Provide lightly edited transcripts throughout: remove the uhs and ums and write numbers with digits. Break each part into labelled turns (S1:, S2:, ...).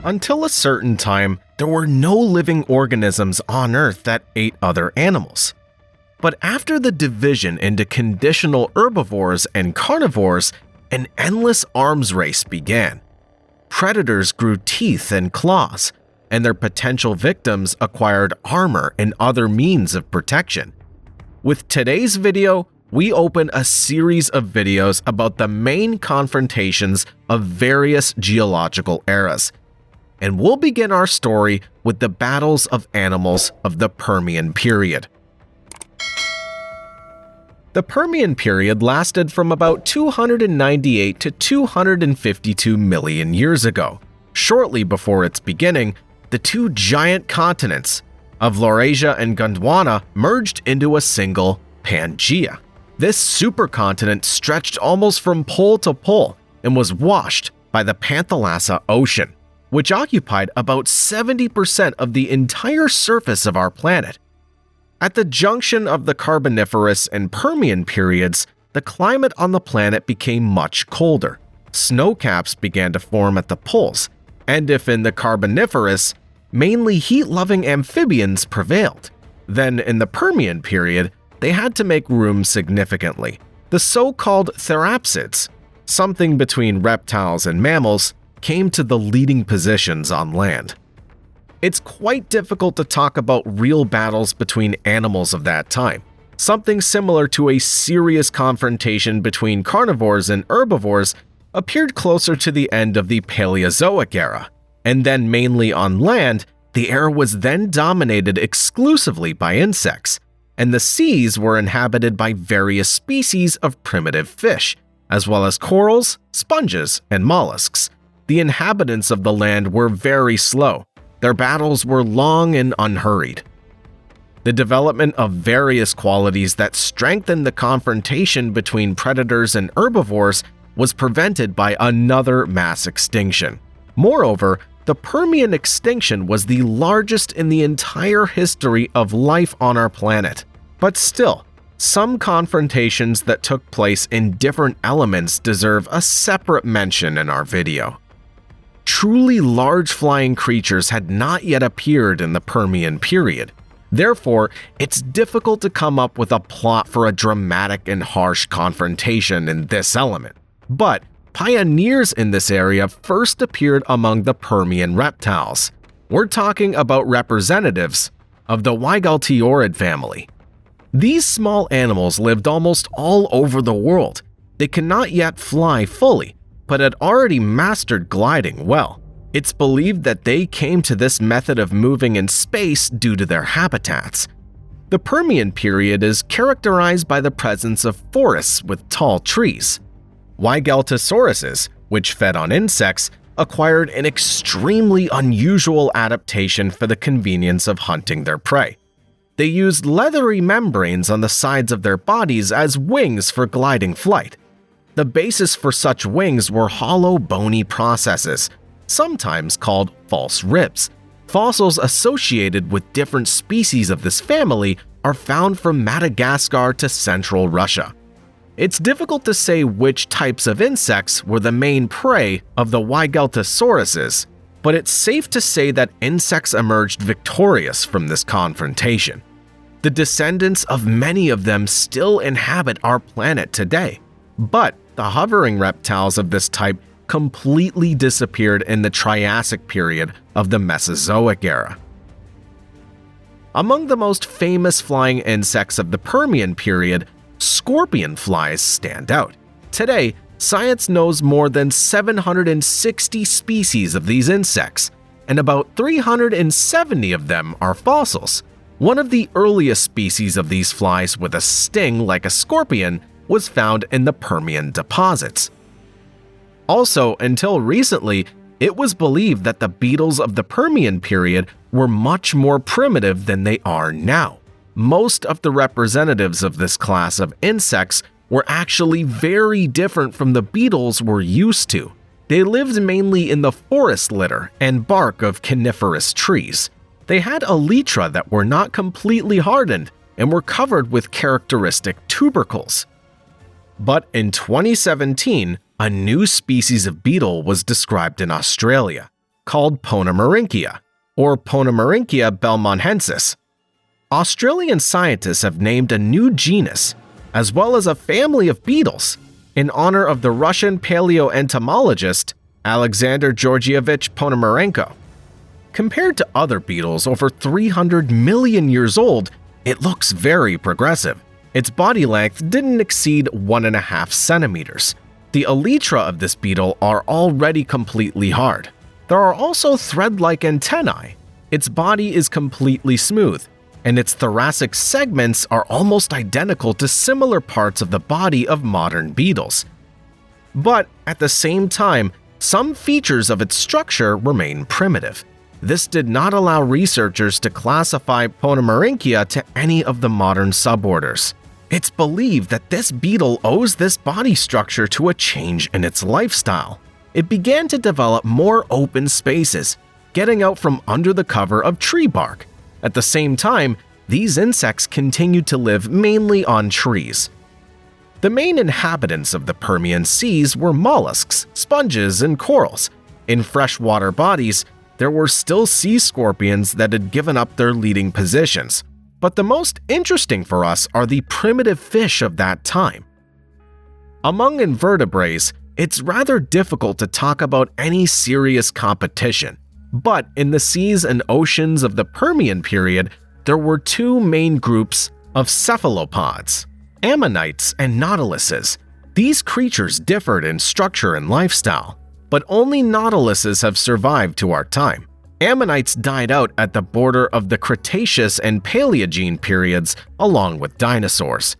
S1: Until a certain time, there were no living organisms on Earth that ate other animals. But after the division into conditional herbivores and carnivores, an endless arms race began. Predators grew teeth and claws, and their potential victims acquired armor and other means of protection. With today's video, we open a series of videos about the main confrontations of various geological eras, and we'll begin our story with the battles of animals of the Permian period. The Permian period lasted from about 298 to 252 million years ago. Shortly before its beginning, the two giant continents of Laurasia and Gondwana merged into a single Pangaea. This supercontinent stretched almost from pole to pole and was washed by the Panthalassa Ocean, which occupied about 70% of the entire surface of our planet. At the junction of the Carboniferous and Permian periods, the climate on the planet became much colder. Snowcaps began to form at the poles, and if in the Carboniferous, mainly heat-loving amphibians prevailed, then in the Permian period, they had to make room significantly. The so-called therapsids, something between reptiles and mammals, came to the leading positions on land. It's quite difficult to talk about real battles between animals of that time. Something similar to a serious confrontation between carnivores and herbivores appeared closer to the end of the Paleozoic era, and then mainly on land, the era was then dominated exclusively by insects, and the seas were inhabited by various species of primitive fish, as well as corals, sponges, and mollusks. The inhabitants of the land were very slow. Their battles were long and unhurried. The development of various qualities that strengthened the confrontation between predators and herbivores was prevented by another mass extinction. Moreover, the Permian extinction was the largest in the entire history of life on our planet. But still, some confrontations that took place in different elements deserve a separate mention in our video. Truly large flying creatures had not yet appeared in the Permian period. Therefore, it's difficult to come up with a plot for a dramatic and harsh confrontation in this element. But pioneers in this area first appeared among the Permian reptiles. We're talking about representatives of the Wygaltiorid family. These small animals lived almost all over the world. They cannot yet fly fully, but had already mastered gliding well. It's believed that they came to this method of moving in space due to their habitats. The Permian period is characterized by the presence of forests with tall trees. Wygaltosauruses, which fed on insects, acquired an extremely unusual adaptation for the convenience of hunting their prey. They used leathery membranes on the sides of their bodies as wings for gliding flight. The basis for such wings were hollow, bony processes, sometimes called false ribs. Fossils associated with different species of this family are found from Madagascar to central Russia. It's difficult to say which types of insects were the main prey of the Wygaltosauruses, but it's safe to say that insects emerged victorious from this confrontation. The descendants of many of them still inhabit our planet today, but the hovering reptiles of this type completely disappeared in the Triassic period of the Mesozoic era. Among the most famous flying insects of the Permian period, scorpion flies stand out. Today, science knows more than 760 species of these insects, and about 370 of them are fossils. One of the earliest species of these flies with a sting like a scorpion was found in the Permian deposits. Also, until recently, it was believed that the beetles of the Permian period were much more primitive than they are now. Most of the representatives of this class of insects were actually very different from the beetles we're used to. They lived mainly in the forest litter and bark of coniferous trees. They had elytra that were not completely hardened and were covered with characteristic tubercles. But in 2017, a new species of beetle was described in Australia. called Ponemorynchia, or Ponemorynchia belmonhensis. Australian scientists have named a new genus, as well as a family of beetles, in honor of the Russian paleoentomologist Alexander Georgievich Ponomarenko. Compared to other beetles over 300 million years old, it looks very progressive. Its body length didn't exceed 1.5 centimeters. The elytra of this beetle are already completely hard. There are also thread-like antennae. Its body is completely smooth, and its thoracic segments are almost identical to similar parts of the body of modern beetles. But at the same time, some features of its structure remain primitive. This did not allow researchers to classify Ponemorynchia to any of the modern suborders. It's believed that this beetle owes this body structure to a change in its lifestyle. It began to develop more open spaces, getting out from under the cover of tree bark. At the same time, these insects continued to live mainly on trees. The main inhabitants of the Permian seas were mollusks, sponges, and corals. In freshwater bodies, there were still sea scorpions that had given up their leading positions. But the most interesting for us are the primitive fish of that time. Among invertebrates, it's rather difficult to talk about any serious competition. But in the seas and oceans of the Permian period, there were two main groups of cephalopods, ammonites and nautiluses. These creatures differed in structure and lifestyle, but only nautiluses have survived to our time. Ammonites died out at the border of the Cretaceous and Paleogene periods along with dinosaurs.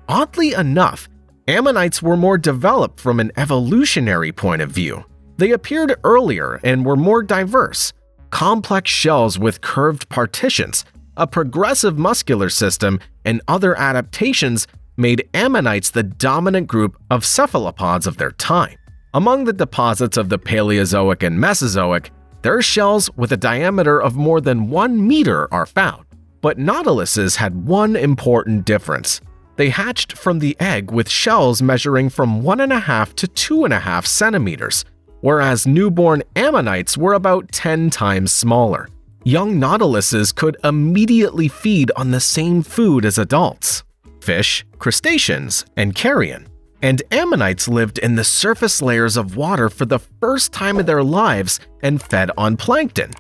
S1: Oddly enough, ammonites were more developed from an evolutionary point of view. They appeared earlier and were more diverse. Complex shells with curved partitions, a progressive muscular system, and other adaptations made ammonites the dominant group of cephalopods of their time. Among the deposits of the Paleozoic and Mesozoic, there are shells with a diameter of more than 1 meter are found. But nautiluses had one important difference. They hatched from the egg with shells measuring from 1.5 to 2.5 centimeters, whereas newborn ammonites were about 10 times smaller. Young nautiluses could immediately feed on the same food as adults: fish, crustaceans, and carrion. And ammonites lived in the surface layers of water for the first time in their lives and fed on plankton.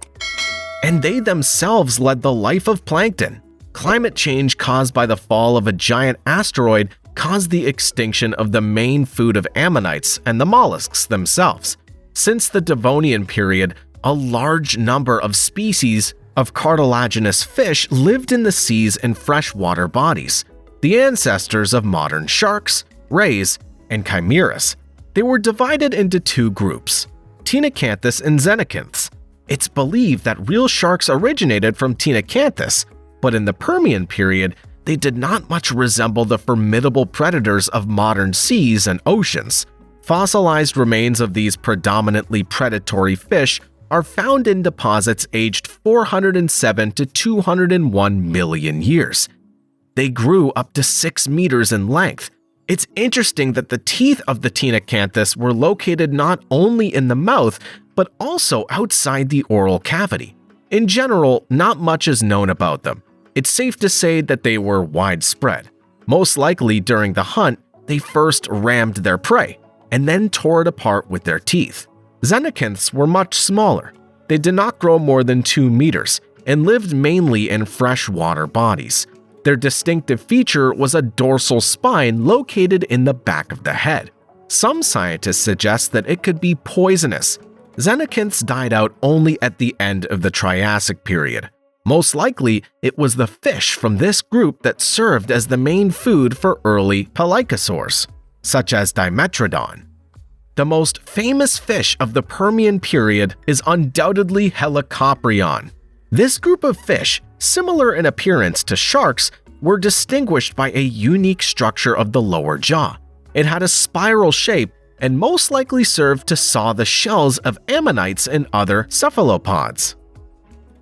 S1: And they themselves led the life of plankton. Climate change caused by the fall of a giant asteroid caused the extinction of the main food of ammonites and the mollusks themselves. Since the Devonian period, a large number of species of cartilaginous fish lived in the seas and freshwater bodies, the ancestors of modern sharks, rays, and chimeras. They were divided into two groups, Tinacanthus and Xenacynths. It's believed that real sharks originated from Tinacanthus, but in the Permian period, they did not much resemble the formidable predators of modern seas and oceans. Fossilized remains of these predominantly predatory fish are found in deposits aged 407 to 201 million years. They grew up to 6 meters in length. It's interesting that the teeth of the Tinacanthus were located not only in the mouth, but also outside the oral cavity. In general, not much is known about them. It's safe to say that they were widespread. Most likely during the hunt, they first rammed their prey, and then tore it apart with their teeth. Xenacynths were much smaller. They did not grow more than 2 meters, and lived mainly in freshwater bodies. Their distinctive feature was a dorsal spine located in the back of the head. Some scientists suggest that it could be poisonous. Xenacynths died out only at the end of the Triassic period. Most likely, it was the fish from this group that served as the main food for early pelycosaurs, such as Dimetrodon. The most famous fish of the Permian period is undoubtedly Helicoprion. This group of fish, similar in appearance to sharks, were distinguished by a unique structure of the lower jaw. It had a spiral shape and most likely served to saw the shells of ammonites and other cephalopods.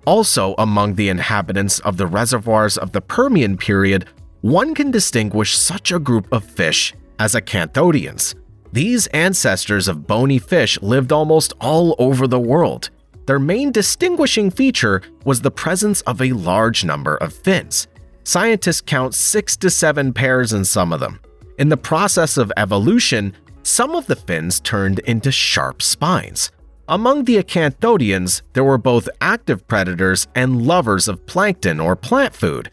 S1: Also among the inhabitants of the reservoirs of the Permian period, one can distinguish such a group of fish as acanthodians. These ancestors of bony fish lived almost all over the world. their main distinguishing feature was the presence of a large number of fins. Scientists count 6 to 7 pairs in some of them. In the process of evolution, some of the fins turned into sharp spines. Among the acanthodians, there were both active predators and lovers of plankton or plant food.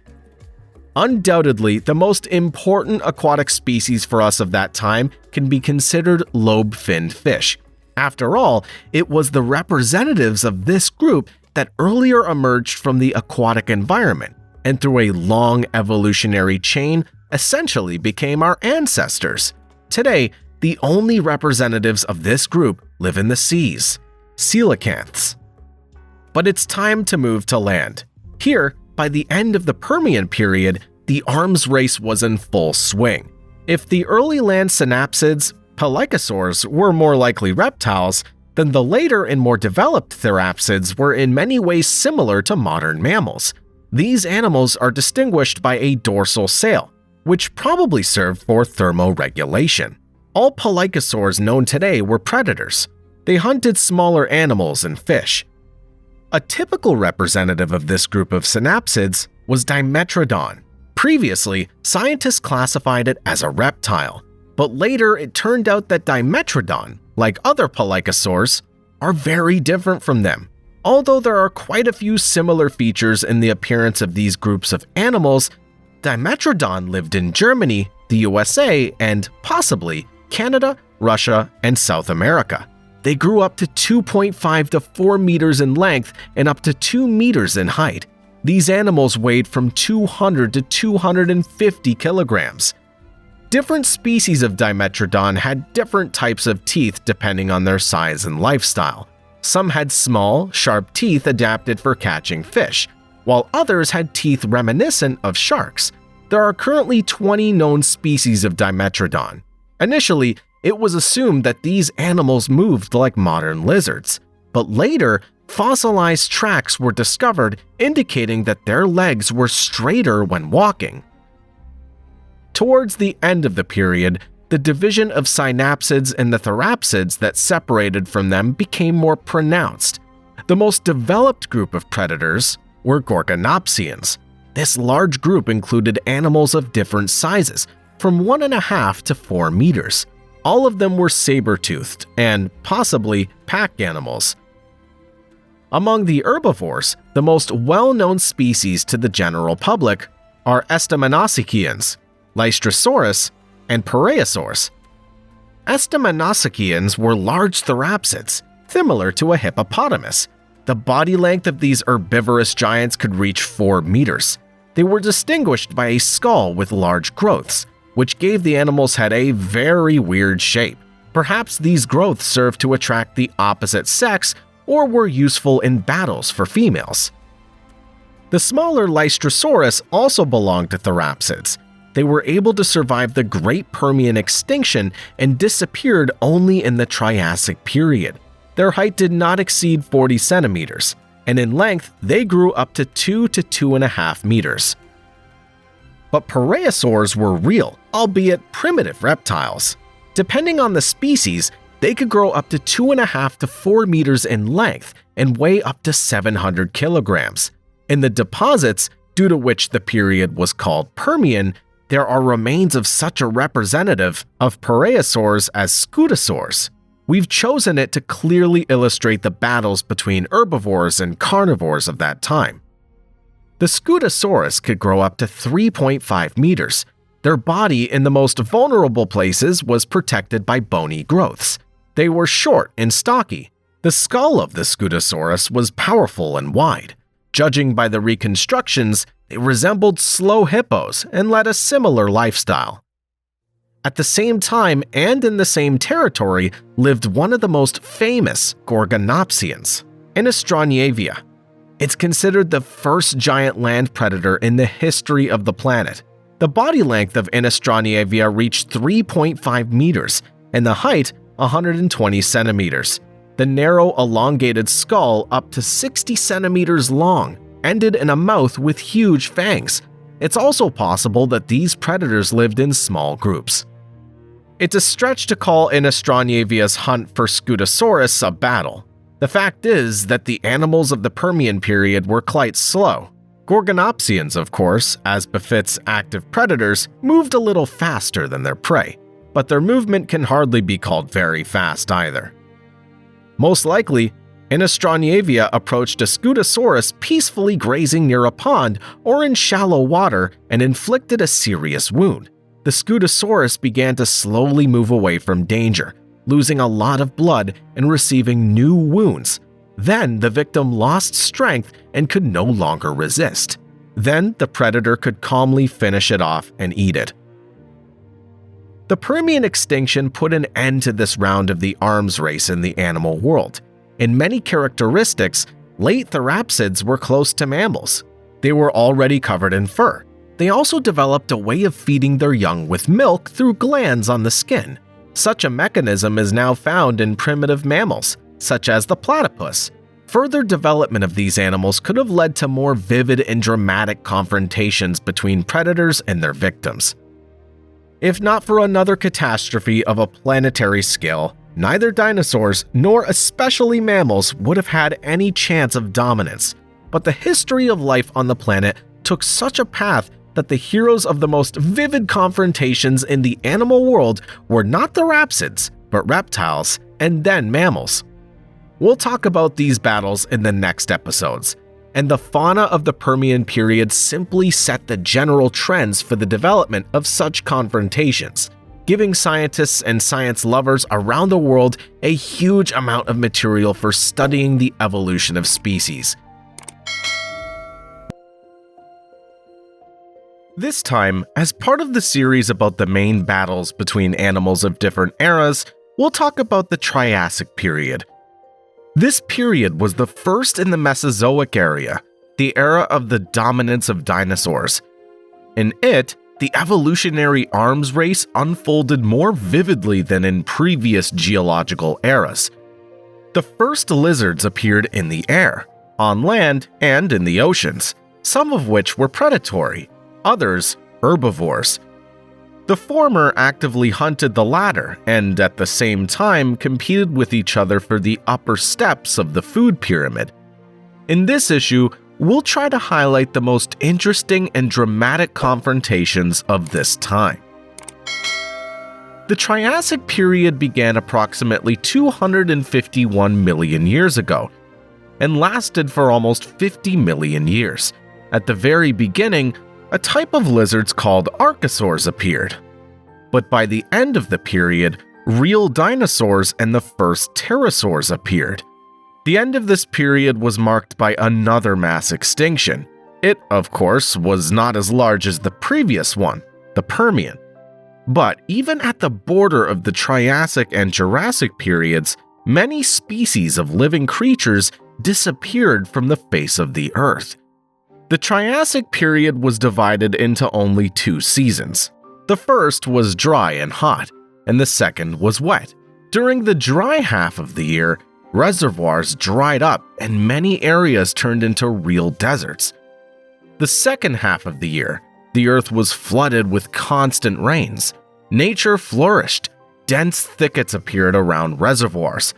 S1: Undoubtedly, the most important aquatic species for us of that time can be considered lobe-finned fish. After all, it was the representatives of this group that earlier emerged from the aquatic environment, and through a long evolutionary chain, essentially became our ancestors. Today, the only representatives of this group live in the seas, coelacanths. But it's time to move to land. Here, by the end of the Permian period, the arms race was in full swing. If the early land synapsids, pelycosaurs, were more likely reptiles, then the later and more developed therapsids were in many ways similar to modern mammals. These animals are distinguished by a dorsal sail, which probably served for thermoregulation. All pelycosaurs known today were predators. They hunted smaller animals and fish. A typical representative of this group of synapsids was Dimetrodon. Previously, scientists classified it as a reptile, but later it turned out that Dimetrodon, like other pelycosaurs, are very different from them. Although there are quite a few similar features in the appearance of these groups of animals, Dimetrodon lived in Germany, the USA, and possibly Canada, Russia, and South America. They grew up to 2.5 to 4 meters in length and up to 2 meters in height. These animals weighed from 200 to 250 kilograms. Different species of Dimetrodon had different types of teeth depending on their size and lifestyle. Some had small, sharp teeth adapted for catching fish, while others had teeth reminiscent of sharks. There are currently 20 known species of Dimetrodon. Initially, it was assumed that these animals moved like modern lizards, but later, fossilized tracks were discovered indicating that their legs were straighter when walking. Towards the end of the period, the division of synapsids and the therapsids that separated from them became more pronounced. The most developed group of predators were Gorgonopsians. This large group included animals of different sizes, from 1.5 to 4 meters. All of them were saber-toothed and possibly pack animals. Among the herbivores, the most well-known species to the general public are Estamenosikians, Lystrosaurus, and Paraeosaurs. Estamenosikians were large therapsids, similar to a hippopotamus. The body length of these herbivorous giants could reach 4 meters. They were distinguished by a skull with large growths, which gave the animal's head a very weird shape. Perhaps these growths served to attract the opposite sex or were useful in battles for females. The smaller Lystrosaurus also belonged to therapsids. They were able to survive the Great Permian extinction and disappeared only in the Triassic period. Their height did not exceed 40 centimeters, and in length they grew up to 2 to 2.5 meters. But Paraeosaurs were real, albeit primitive reptiles. Depending on the species, they could grow up to 2.5 to 4 meters in length and weigh up to 700 kilograms. In the deposits, due to which the period was called Permian, there are remains of such a representative of Paraeosaurs as Scutosaurs. We've chosen it to clearly illustrate the battles between herbivores and carnivores of that time. The Scutosaurus could grow up to 3.5 meters. Their body in the most vulnerable places was protected by bony growths. They were short and stocky. The skull of the Scutosaurus was powerful and wide. Judging by the reconstructions, they resembled slow hippos and led a similar lifestyle. At the same time and in the same territory lived one of the most famous Gorgonopsians, Innistronyavia. It's considered the first giant land predator in the history of the planet. The body length of Innistronyavia reached 3.5 meters and the height 120 centimeters. The narrow, elongated skull, up to 60 centimeters long, ended in a mouth with huge fangs. It's also possible that these predators lived in small groups. It's a stretch to call Innistronyvia's hunt for Scutosaurus a battle. The fact is that the animals of the Permian period were quite slow. Gorgonopsians, of course, as befits active predators, moved a little faster than their prey, but their movement can hardly be called very fast either. Most likely, Inostroniavia approached a Scutosaurus peacefully grazing near a pond or in shallow water and inflicted a serious wound. The Scutosaurus began to slowly move away from danger, losing a lot of blood and receiving new wounds. Then the victim lost strength and could no longer resist. Then the predator could calmly finish it off and eat it. The Permian extinction put an end to this round of the arms race in the animal world. In many characteristics, late therapsids were close to mammals. They were already covered in fur. They also developed a way of feeding their young with milk through glands on the skin. Such a mechanism is now found in primitive mammals, such as the platypus. Further development of these animals could have led to more vivid and dramatic confrontations between predators and their victims. If not for another catastrophe of a planetary scale, neither dinosaurs nor especially mammals would have had any chance of dominance. But the history of life on the planet took such a path that the heroes of the most vivid confrontations in the animal world were not the rhapsids, but reptiles and then mammals. We'll talk about these battles in the next episodes, and the fauna of the Permian period simply set the general trends for the development of such confrontations, giving scientists and science lovers around the world a huge amount of material for studying the evolution of species. This time, as part of the series about the main battles between animals of different eras, we'll talk about the Triassic period. This period was the first in the Mesozoic era, the era of the dominance of dinosaurs. In it, the evolutionary arms race unfolded more vividly than in previous geological eras. The first lizards appeared in the air, on land, and in the oceans, some of which were predatory, others herbivores. The former actively hunted the latter and at the same time competed with each other for the upper steps of the food pyramid. In this issue, we'll try to highlight the most interesting and dramatic confrontations of this time. The Triassic period began approximately 251 million years ago and lasted for almost 50 million years. At the very beginning, a type of lizards called archosaurs appeared. But by the end of the period, real dinosaurs and the first pterosaurs appeared. The end of this period was marked by another mass extinction. It, of course, was not as large as the previous one, the Permian. But even at the border of the Triassic and Jurassic periods, many species of living creatures disappeared from the face of the Earth. The Triassic period was divided into only 2 seasons. The first was dry and hot, and the second was wet. During the dry half of the year, reservoirs dried up and many areas turned into real deserts. The second half of the year, the Earth was flooded with constant rains. Nature flourished. Dense thickets appeared around reservoirs.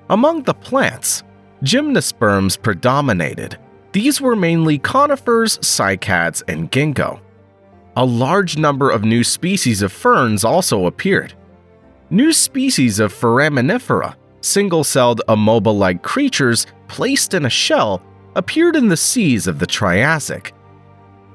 S1: Among the plants, gymnosperms predominated. These were mainly conifers, cycads, and ginkgo. A large number of new species of ferns also appeared. New species of foraminifera, single-celled amoeba-like creatures placed in a shell, appeared in the seas of the Triassic.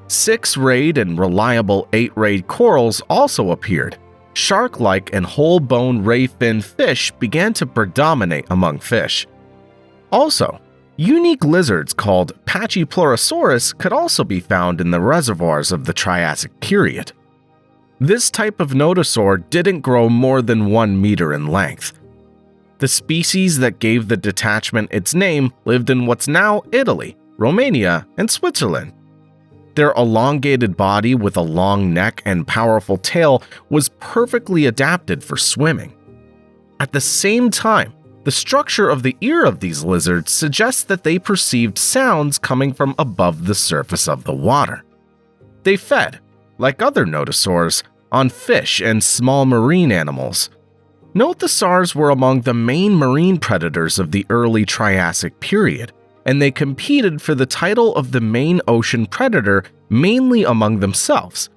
S1: 6-rayed and reliable 8-rayed corals also appeared. Shark-like and whole-bone ray-fin fish began to predominate among fish. Also, unique lizards called Pachypleurosaurus could also be found in the reservoirs of the Triassic period. This type of nodosaur didn't grow more than 1 meter in length. The species that gave the detachment its name lived in what's now Italy, Romania, and Switzerland. Their elongated body with a long neck and powerful tail was perfectly adapted for swimming. At the same time, the structure of the ear of these lizards suggests that they perceived sounds coming from above the surface of the water. They fed, like other nodosaurs, on fish and small marine animals. Nothosaurs were among the main marine predators of the early Triassic period, and they competed for the title of the main ocean predator mainly among themselves.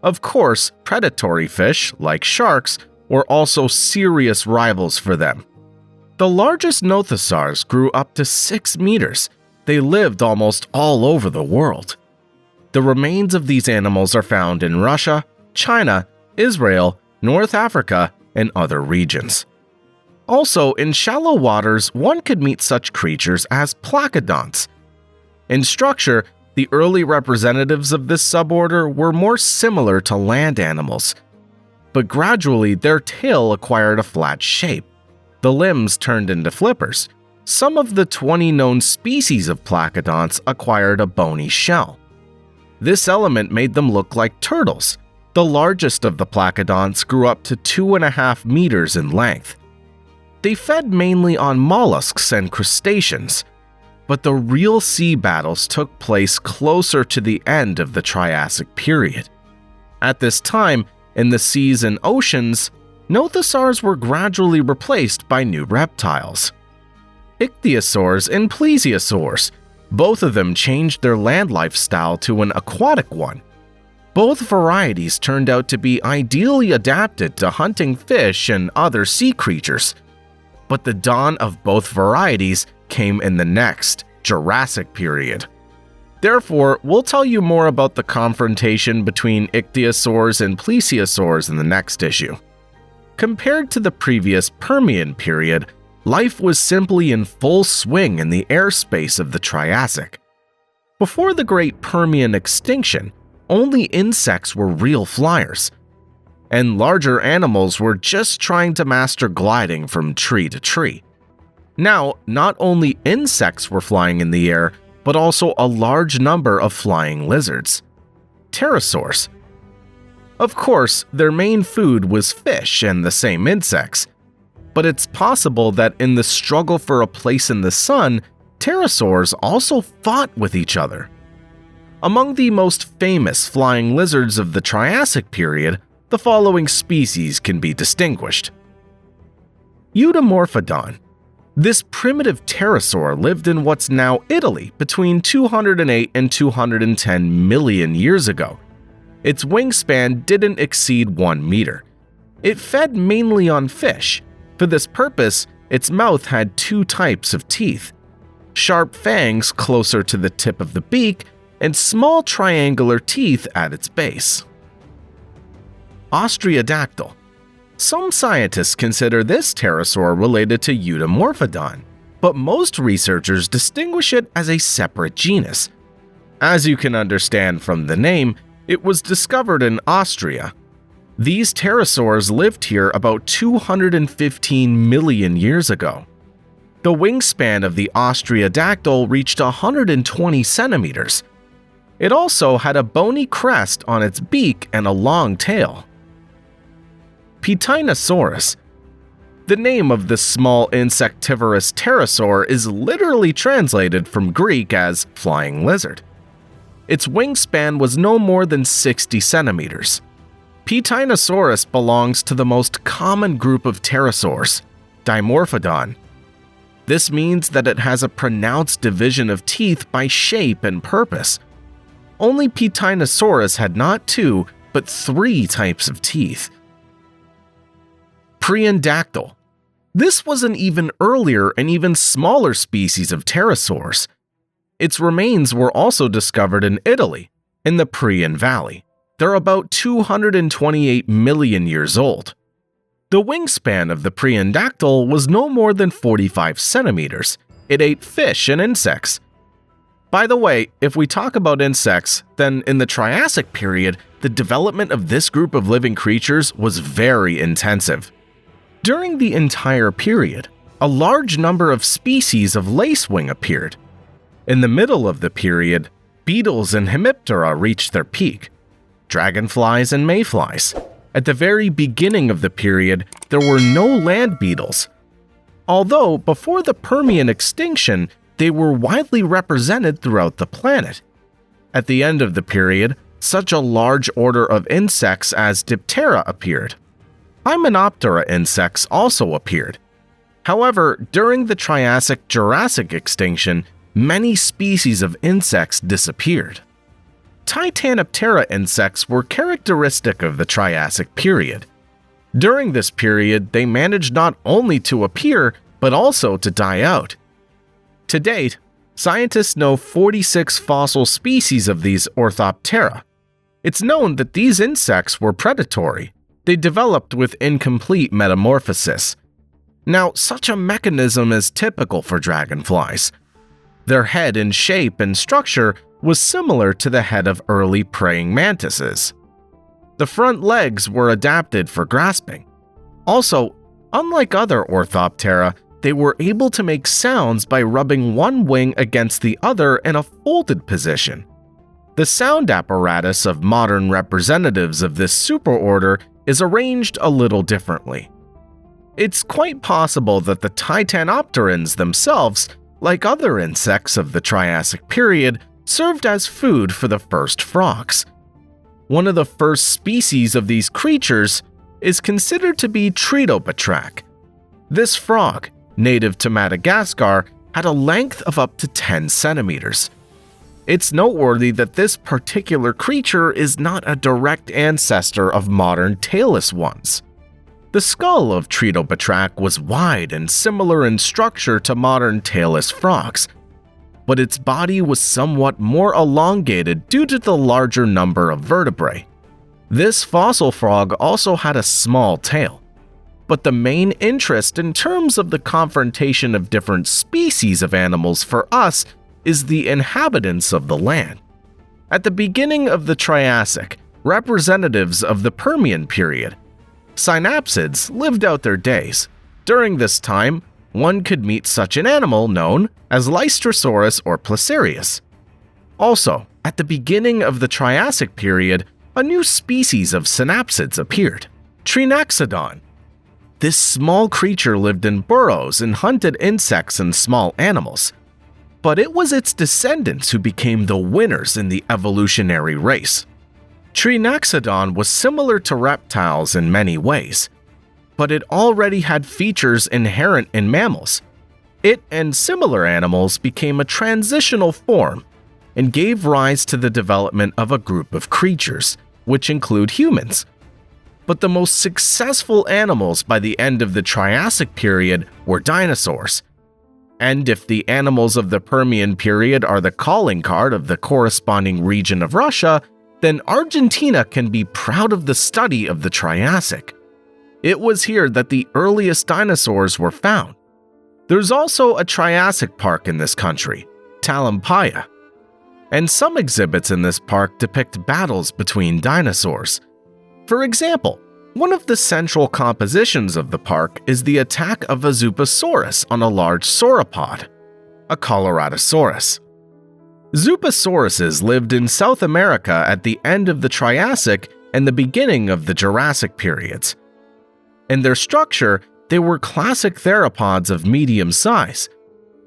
S1: Of course, predatory fish, like sharks, were also serious rivals for them. The largest nothosaurs grew up to 6 meters. They lived almost all over the world. The remains of these animals are found in Russia, China, Israel, North Africa, and other regions. Also, in shallow waters, one could meet such creatures as placodonts. In structure, the early representatives of this suborder were more similar to land animals, but gradually their tail acquired a flat shape. The limbs turned into flippers. Some of the 20 known species of placodonts acquired a bony shell. This element made them look like turtles. The largest of the placodonts grew up to 2.5 meters in length. They fed mainly on mollusks and crustaceans, but the real sea battles took place closer to the end of the Triassic period. At this time, in the seas and oceans, nothosaurs were gradually replaced by new reptiles. Ichthyosaurs and plesiosaurs, both of them changed their land lifestyle to an aquatic one. Both varieties turned out to be ideally adapted to hunting fish and other sea creatures. But the dawn of both varieties came in the next, Jurassic period. Therefore, we'll tell you more about the confrontation between ichthyosaurs and plesiosaurs in the next issue. Compared to the previous Permian period, life was simply in full swing in the airspace of the Triassic. Before the Great Permian extinction, only insects were real flyers, and larger animals were just trying to master gliding from tree to tree. Now, not only insects were flying in the air, but also a large number of flying lizards, pterosaurs. Of course, their main food was fish and the same insects, but it's possible that in the struggle for a place in the sun, pterosaurs also fought with each other. Among the most famous flying lizards of the Triassic period, the following species can be distinguished. Eudomorphodon. This primitive pterosaur lived in what's now Italy between 208 and 210 million years ago. Its wingspan didn't exceed 1 meter. It fed mainly on fish. For this purpose, its mouth had 2 types of teeth: sharp fangs closer to the tip of the beak and small triangular teeth at its base. Ostriodactyl. Some scientists consider this pterosaur related to Eudomorphodon, but most researchers distinguish it as a separate genus. As you can understand from the name, it was discovered in Austria. These pterosaurs lived here about 215 million years ago. The wingspan of the Ostriodactyl reached 120 centimeters. It also had a bony crest on its beak and a long tail. Pitinosaurus. The name of this small insectivorous pterosaur is literally translated from Greek as flying lizard. Its wingspan was no more than 60 centimeters. Pitinosaurus belongs to the most common group of pterosaurs, Dimorphodon. This means that it has a pronounced division of teeth by shape and purpose. Only Pitinosaurus had not 2, but 3 types of teeth. Priondactyl. This was an even earlier and even smaller species of pterosaurs. Its remains were also discovered in Italy, in the Prion Valley. They're about 228 million years old. The wingspan of the Priondactyl was no more than 45 centimeters. It ate fish and insects. By the way, if we talk about insects, then in the Triassic period, the development of this group of living creatures was very intensive. During the entire period, a large number of species of lacewing appeared. In the middle of the period, beetles and hemiptera reached their peak, dragonflies and mayflies. At the very beginning of the period, there were no land beetles. Although, before the Permian extinction, they were widely represented throughout the planet. At the end of the period, such a large order of insects as Diptera appeared. Hymenoptera insects also appeared. However, during the Triassic-Jurassic extinction, many species of insects disappeared. Titanoptera insects were characteristic of the Triassic period. During this period, they managed not only to appear, but also to die out. To date, scientists know 46 fossil species of these Orthoptera. It's known that these insects were predatory. They developed with incomplete metamorphosis. Now, such a mechanism is typical for dragonflies. Their head in shape and structure was similar to the head of early praying mantises. The front legs were adapted for grasping. Also, unlike other Orthoptera, they were able to make sounds by rubbing one wing against the other in a folded position. The sound apparatus of modern representatives of this superorder is arranged a little differently. It's quite possible that the Titanopterans themselves, like other insects of the Triassic period, served as food for the first frogs. One of the first species of these creatures is considered to be Triassic. This frog, native to Madagascar, had a length of up to 10 centimeters. It's noteworthy that this particular creature is not a direct ancestor of modern tailless ones. The skull of Triassic was wide and similar in structure to modern tailless frogs, but its body was somewhat more elongated due to the larger number of vertebrae. This fossil frog also had a small tail. But the main interest in terms of the confrontation of different species of animals for us is the inhabitants of the land. At the beginning of the Triassic, representatives of the Permian period, synapsids, lived out their days. During this time, one could meet such an animal known as Lystrosaurus or Placerius. Also, at the beginning of the Triassic period, a new species of synapsids appeared, Trinaxodon. This small creature lived in burrows and hunted insects and small animals. But it was its descendants who became the winners in the evolutionary race. Trinaxodon was similar to reptiles in many ways, but it already had features inherent in mammals. It and similar animals became a transitional form and gave rise to the development of a group of creatures, which include humans. But the most successful animals by the end of the Triassic period were dinosaurs. And if the animals of the Permian period are the calling card of the corresponding region of Russia, then Argentina can be proud of the study of the Triassic. It was here that the earliest dinosaurs were found. There's also a Triassic park in this country, Talampaya. And some exhibits in this park depict battles between dinosaurs. For example, one of the central compositions of the park is the attack of a Zooposaurus on a large sauropod, a Coloradosaurus. Zoopasauruses lived in South America at the end of the Triassic and the beginning of the Jurassic periods. In their structure, they were classic theropods of medium size.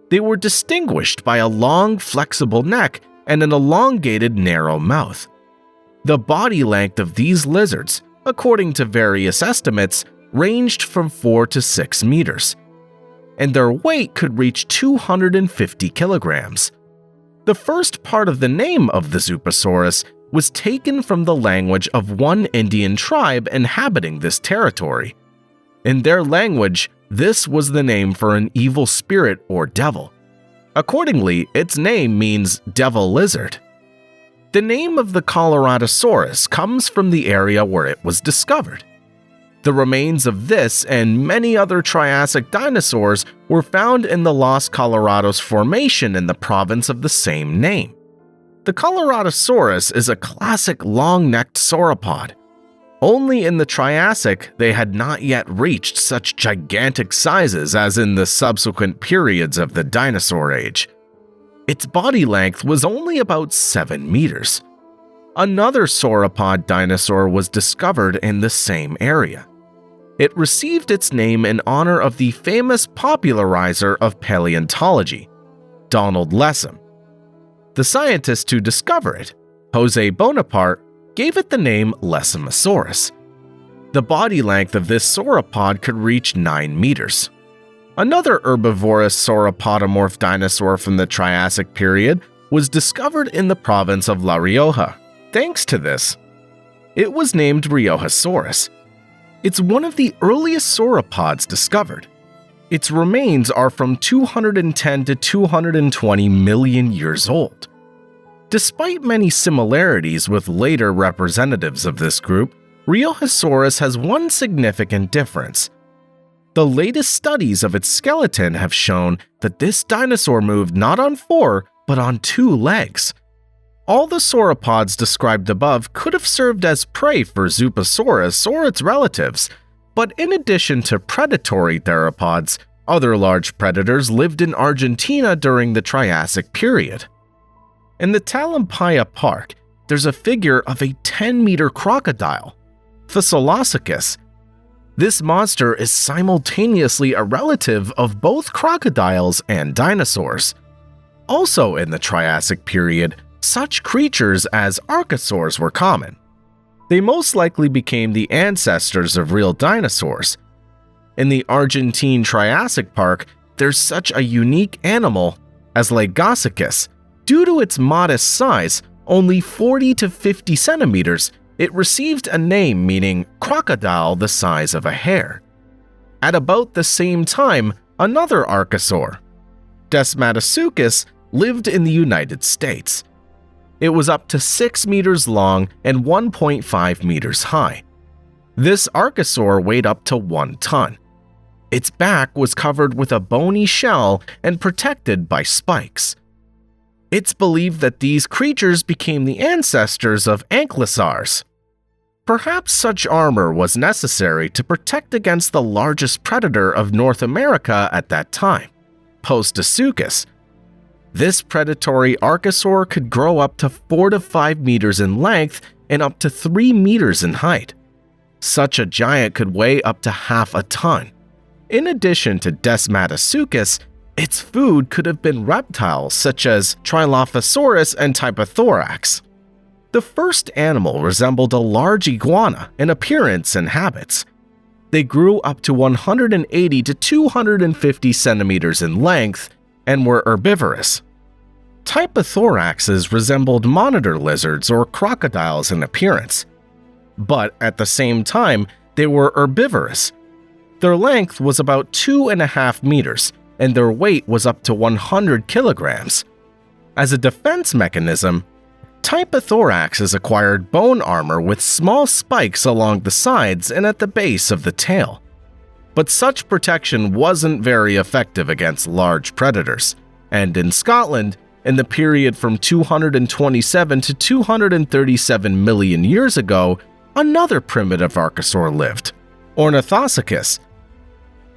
S1: They were distinguished by a long, flexible neck and an elongated, narrow mouth. The body length of these lizards, according to various estimates, ranged from 4 to 6 meters, and their weight could reach 250 kilograms. The first part of the name of the Zooposaurus was taken from the language of one Indian tribe inhabiting this territory. In their language, this was the name for an evil spirit or devil. Accordingly, its name means devil lizard. The name of the Coloradosaurus comes from the area where it was discovered. The remains of this and many other Triassic dinosaurs were found in the Los Colorados Formation in the province of the same name. The Coloradosaurus is a classic long-necked sauropod. Only in the Triassic they had not yet reached such gigantic sizes as in the subsequent periods of the dinosaur age. Its body length was only about 7 meters. Another sauropod dinosaur was discovered in the same area. It received its name in honor of the famous popularizer of paleontology, Donald Lessem. The scientist who discovered it, Jose Bonaparte, gave it the name Lessemosaurus. The body length of this sauropod could reach 9 meters. Another herbivorous sauropodomorph dinosaur from the Triassic period was discovered in the province of La Rioja. Thanks to this, it was named Riojasaurus. It's one of the earliest sauropods discovered. Its remains are from 210 to 220 million years old. Despite many similarities with later representatives of this group, Riojasaurus has one significant difference. The latest studies of its skeleton have shown that this dinosaur moved not on 4, but on 2 legs. All the sauropods described above could have served as prey for Zooposaurus or its relatives, but in addition to predatory theropods, other large predators lived in Argentina during the Triassic period. In the Talampaya Park, there's a figure of a 10-meter crocodile, Thalassocus. This monster is simultaneously a relative of both crocodiles and dinosaurs. Also in the Triassic period, such creatures as archosaurs were common. They most likely became the ancestors of real dinosaurs. In the Argentine Triassic Park, there's such a unique animal as Lagosicus. Due to its modest size, only 40 to 50 centimeters, it received a name meaning crocodile the size of a hare. At about the same time, another archosaur, Desmatosaucus, lived in the United States. It was up to 6 meters long and 1.5 meters high. This archosaur weighed up to 1 ton. Its back was covered with a bony shell and protected by spikes. It's believed that these creatures became the ancestors of ankylosaurs. Perhaps such armor was necessary to protect against the largest predator of North America at that time, Postosuchus. This predatory archosaur could grow up to 4 to 5 meters in length and up to 3 meters in height. Such a giant could weigh up to half a ton. In addition to Desmatosaucus, its food could have been reptiles such as Trilophosaurus and Typothorax. The first animal resembled a large iguana in appearance and habits. They grew up to 180 to 250 centimeters in length and were herbivorous. Typothoraxes resembled monitor lizards or crocodiles in appearance, but at the same time, they were herbivorous. Their length was about 2.5 meters, and their weight was up to 100 kilograms. As a defense mechanism, Typothoraxes acquired bone armor with small spikes along the sides and at the base of the tail. But such protection wasn't very effective against large predators, and in Scotland, in the period from 227 to 237 million years ago, another primitive archosaur lived, Ornithosaucus.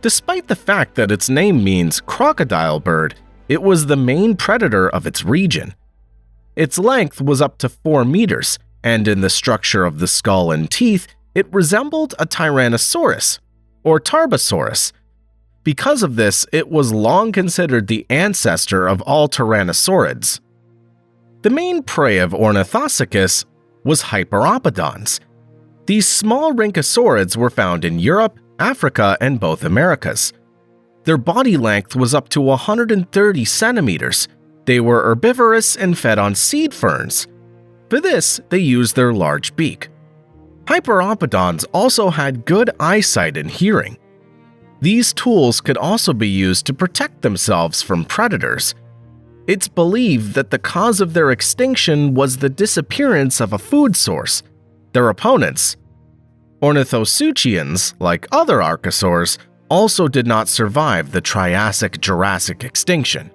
S1: Despite the fact that its name means crocodile bird, it was the main predator of its region. Its length was up to 4 meters, and in the structure of the skull and teeth, it resembled a Tyrannosaurus, or Tarbosaurus. Because of this, it was long considered the ancestor of all tyrannosaurids. The main prey of Ornithosaucus was Hyperopodons. These small rhynchosaurids were found in Europe, Africa, and both Americas. Their body length was up to 130 centimeters. They were herbivorous and fed on seed ferns. For this, they used their large beak. Hyperopodons also had good eyesight and hearing. These tools could also be used to protect themselves from predators. It's believed that the cause of their extinction was the disappearance of a food source, their opponents. Ornithosuchians, like other archosaurs, also did not survive the Triassic-Jurassic extinction.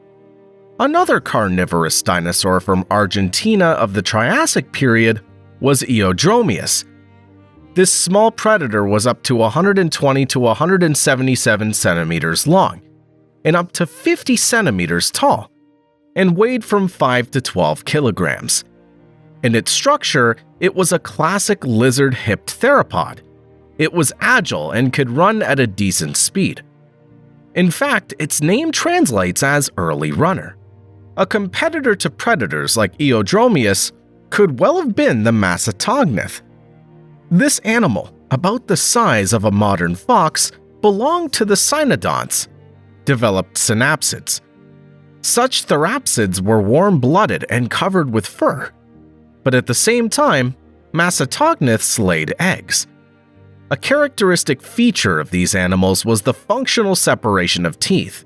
S1: Another carnivorous dinosaur from Argentina of the Triassic period was Eodromius. This small predator was up to 120 to 177 centimeters long and up to 50 centimeters tall, and weighed from 5 to 12 kilograms. In its structure, it was a classic lizard-hipped theropod. It was agile and could run at a decent speed. In fact, its name translates as early runner. A competitor to predators like Eodromius could well have been the Macetognath. This animal, about the size of a modern fox, belonged to the cynodonts, developed synapsids. Such therapsids were warm-blooded and covered with fur, but at the same time, macetognaths laid eggs. A characteristic feature of these animals was the functional separation of teeth.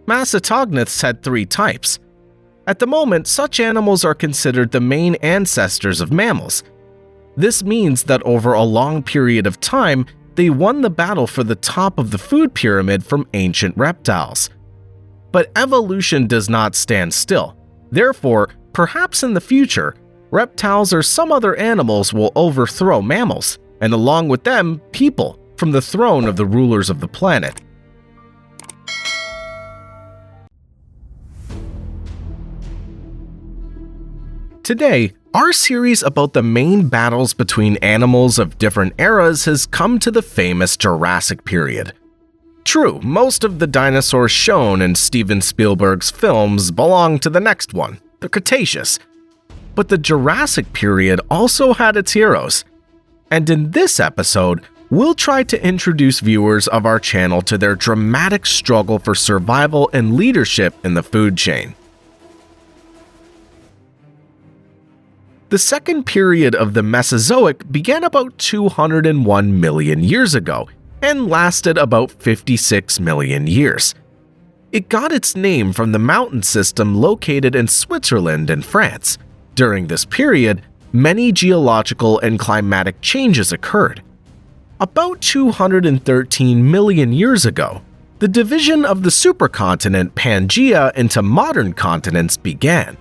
S1: Macetognaths had 3 types. At the moment, such animals are considered the main ancestors of mammals. This means that over a long period of time, they won the battle for the top of the food pyramid from ancient reptiles. But evolution does not stand still. Therefore, perhaps in the future, reptiles or some other animals will overthrow mammals, and along with them, people, from the throne of the rulers of the planet. Today, our series about the main battles between animals of different eras has come to the famous Jurassic period. True, most of the dinosaurs shown in Steven Spielberg's films belong to the next one, the Cretaceous. But the Jurassic period also had its heroes. And in this episode, we'll try to introduce viewers of our channel to their dramatic struggle for survival and leadership in the food chain. The second period of the Mesozoic began about 201 million years ago and lasted about 56 million years. It got its name from the mountain system located in Switzerland and France. During this period, many geological and climatic changes occurred. About 213 million years ago, the division of the supercontinent Pangaea into modern continents began.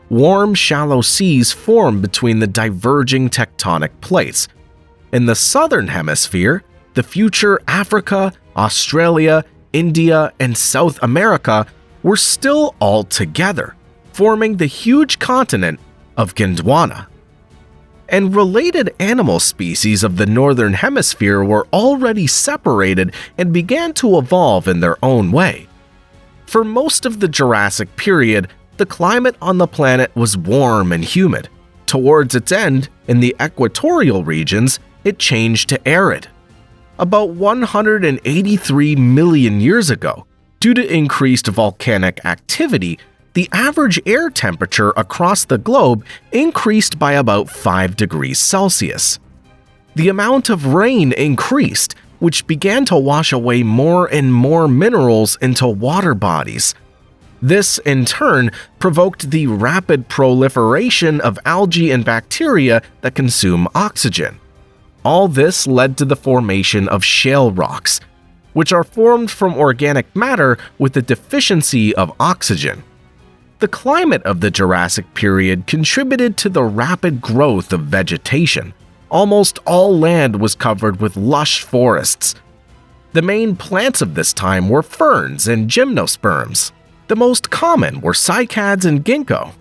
S1: Warm, shallow seas formed between the diverging tectonic plates. In the southern hemisphere, the future Africa, Australia, India, and South America were still all together, forming the huge continent of Gondwana. And related animal species of the northern hemisphere were already separated and began to evolve in their own way. For most of the Jurassic period, the climate on the planet was warm and humid. Towards its end, in the equatorial regions, it changed to arid. About 183 million years ago, due to increased volcanic activity, the average air temperature across the globe increased by about 5 degrees Celsius. The amount of rain increased, which began to wash away more and more minerals into water bodies. This, in turn, provoked the rapid proliferation of algae and bacteria that consume oxygen. All this led to the formation of shale rocks, which are formed from organic matter with a deficiency of oxygen. The climate of the Jurassic period contributed to the rapid growth of vegetation. Almost all land was covered with lush forests. The main plants of this time were ferns and gymnosperms. The most common were cycads and ginkgo.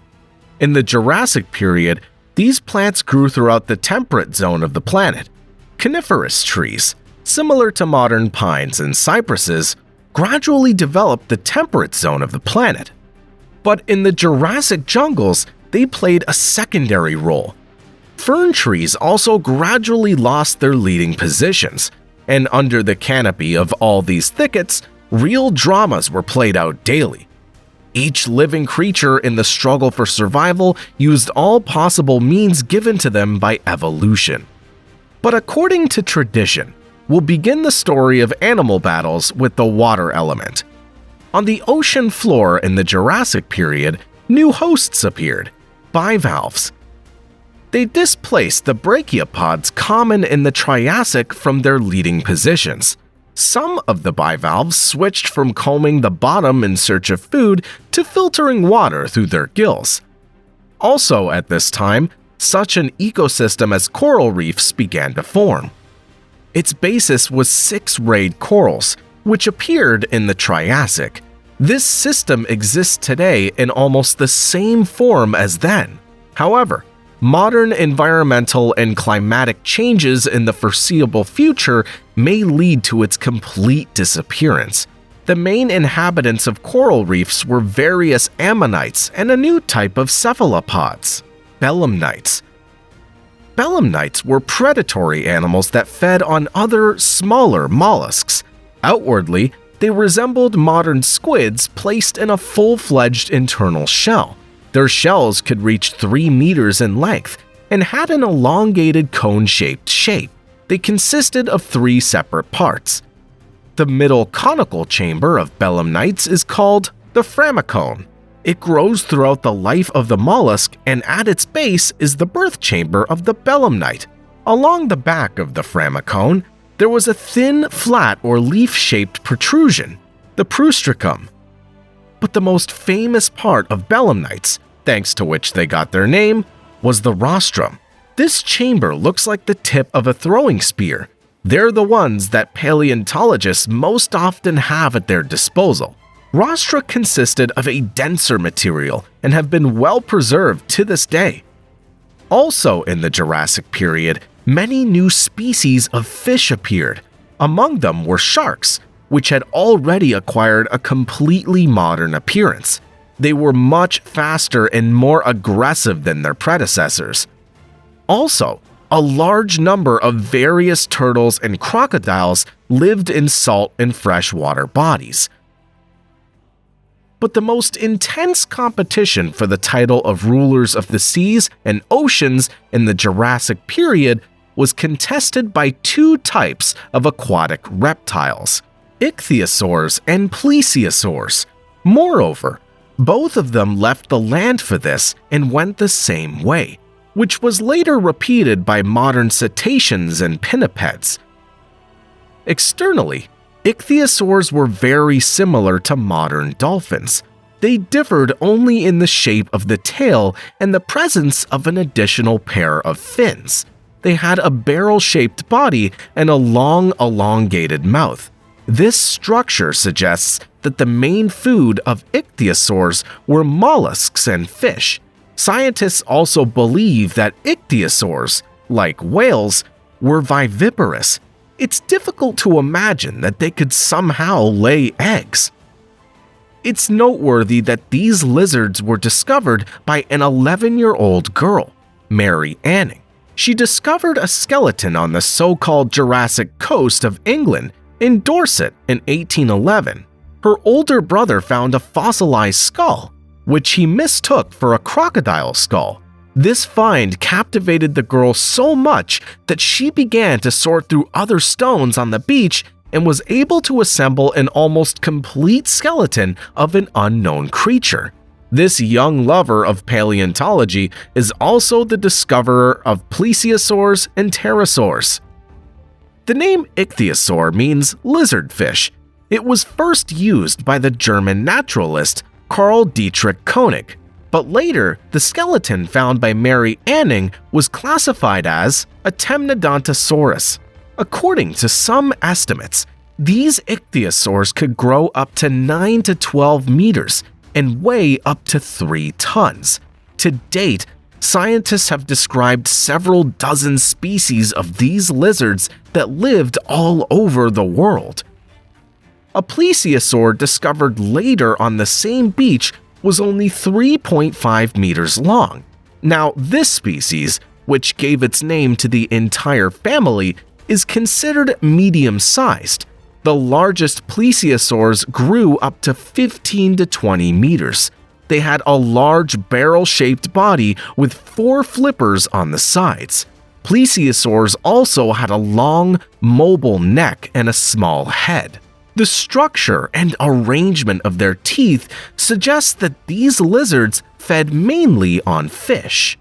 S1: In the Jurassic period, these plants grew throughout the temperate zone of the planet. Coniferous trees, similar to modern pines and cypresses, gradually developed the temperate zone of the planet. But in the Jurassic jungles, they played a secondary role. Fern trees also gradually lost their leading positions, and under the canopy of all these thickets, real dramas were played out daily. Each living creature in the struggle for survival used all possible means given to them by evolution. But according to tradition, we'll begin the story of animal battles with the water element. On the ocean floor in the Jurassic period, new hosts appeared, bivalves. They displaced the brachiopods common in the Triassic from their leading positions. Some of the bivalves switched from combing the bottom in search of food to filtering water through their gills. Also at this time, such an ecosystem as coral reefs began to form. Its basis was 6-rayed corals, which appeared in the Triassic. This system exists today in almost the same form as then. However, modern environmental and climatic changes in the foreseeable future may lead to its complete disappearance. The main inhabitants of coral reefs were various ammonites and a new type of cephalopods, belemnites. Belemnites were predatory animals that fed on other, smaller mollusks. Outwardly, they resembled modern squids placed in a full-fledged internal shell. Their shells could reach 3 meters in length and had an elongated cone-shaped shape. They consisted of 3 separate parts. The middle conical chamber of belemnites is called the framicone. It grows throughout the life of the mollusk, and at its base is the birth chamber of the belemnite. Along the back of the framicone, there was a thin, flat or leaf-shaped protrusion, the prustricum. But the most famous part of belemnites, thanks to which they got their name, was the rostrum. This chamber looks like the tip of a throwing spear. They're the ones that paleontologists most often have at their disposal. Rostra consisted of a denser material and have been well preserved to this day. Also in the Jurassic period, many new species of fish appeared. Among them were sharks, which had already acquired a completely modern appearance. They were much faster and more aggressive than their predecessors. Also, a large number of various turtles and crocodiles lived in salt and freshwater bodies. But the most intense competition for the title of rulers of the seas and oceans in the Jurassic period was contested by 2 types of aquatic reptiles, ichthyosaurs and plesiosaurs. Moreover, both of them left the land for this and went the same way, which was later repeated by modern cetaceans and pinnipeds. Externally, ichthyosaurs were very similar to modern dolphins. They differed only in the shape of the tail and the presence of an additional pair of fins. They had a barrel-shaped body and a long, elongated mouth. This structure suggests that the main food of ichthyosaurs were mollusks and fish. Scientists also believe that ichthyosaurs, like whales, were viviparous. It's difficult to imagine that they could somehow lay eggs. It's noteworthy that these lizards were discovered by an 11-year-old girl, Mary Anning. She discovered a skeleton on the so-called Jurassic coast of England in Dorset in 1811. Her older brother found a fossilized skull, which he mistook for a crocodile skull. This find captivated the girl so much that she began to sort through other stones on the beach and was able to assemble an almost complete skeleton of an unknown creature. This young lover of paleontology is also the discoverer of plesiosaurs and pterosaurs. The name ichthyosaur means lizardfish. It was first used by the German naturalist Carl Dietrich Koenig, but later the skeleton found by Mary Anning was classified as a Temnodontosaurus. According to some estimates, these ichthyosaurs could grow up to 9 to 12 meters and weigh up to 3 tons. To date, scientists have described several dozen species of these lizards that lived all over the world. A plesiosaur discovered later on the same beach was only 3.5 meters long. Now, this species, which gave its name to the entire family, is considered medium-sized. The largest plesiosaurs grew up to 15 to 20 meters. They had a large barrel-shaped body with 4 flippers on the sides. Plesiosaurs also had a long, mobile neck and a small head. The structure and arrangement of their teeth suggests that these lizards fed mainly on fish.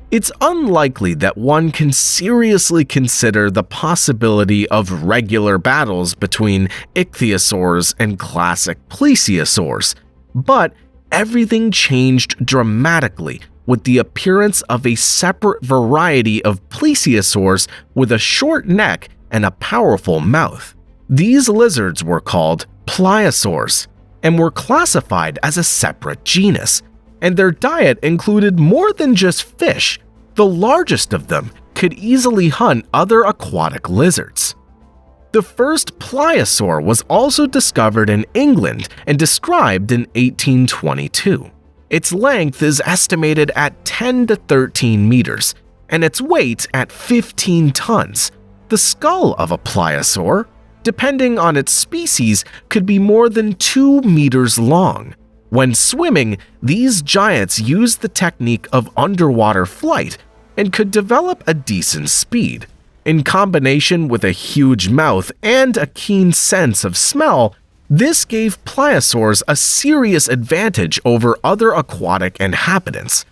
S1: It's unlikely that one can seriously consider the possibility of regular battles between ichthyosaurs and classic plesiosaurs, but everything changed dramatically with the appearance of a separate variety of plesiosaurs with a short neck and a powerful mouth. These lizards were called pliosaurs and were classified as a separate genus, and their diet included more than just fish. The largest of them could easily hunt other aquatic lizards. The first pliosaur was also discovered in England and described in 1822. Its length is estimated at 10 to 13 meters, and its weight at 15 tons. The skull of a pliosaur, depending on its species, could be more than 2 meters long. When swimming, these giants used the technique of underwater flight and could develop a decent speed. In combination with a huge mouth and a keen sense of smell, this gave pliosaurs a serious advantage over other aquatic inhabitants.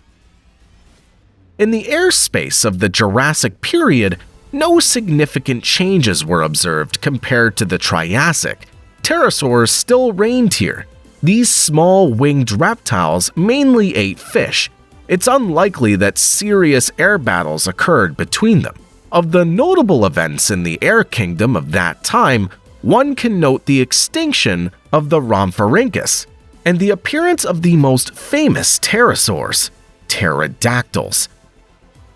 S1: In the airspace of the Jurassic period, no significant changes were observed compared to the Triassic. Pterosaurs still reigned here. These small winged reptiles mainly ate fish. It's unlikely that serious air battles occurred between them. Of the notable events in the air kingdom of that time, one can note the extinction of the Rhamphorhynchus and the appearance of the most famous pterosaurs, pterodactyls.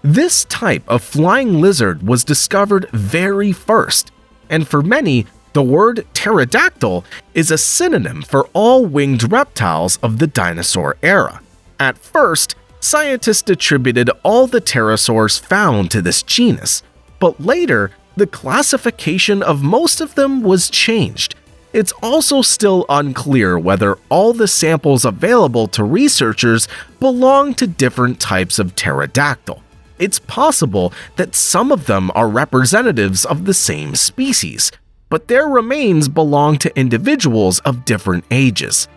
S1: This type of flying lizard was discovered very first, and for many, the word pterodactyl is a synonym for all winged reptiles of the dinosaur era. At first, scientists attributed all the pterosaurs found to this genus, but later, the classification of most of them was changed. It's also still unclear whether all the samples available to researchers belong to different types of pterodactyl. It's possible that some of them are representatives of the same species, but their remains belong to individuals of different ages.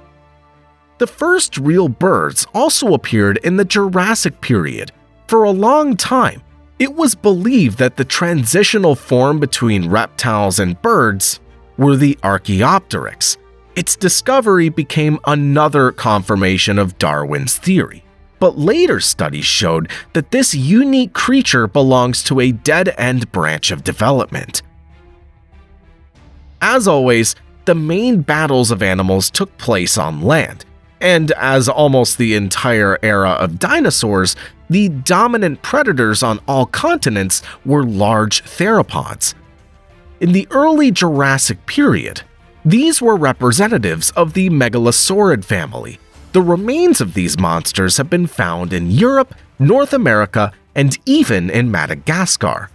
S1: The first real birds also appeared in the Jurassic period. For a long time, it was believed that the transitional form between reptiles and birds were the Archaeopteryx. Its discovery became another confirmation of Darwin's theory. But later studies showed that this unique creature belongs to a dead-end branch of development. As always, the main battles of animals took place on land, and as almost the entire era of dinosaurs, the dominant predators on all continents were large theropods. In the early Jurassic period, these were representatives of the megalosaurid family. The remains of these monsters have been found in Europe, North America, and even in Madagascar.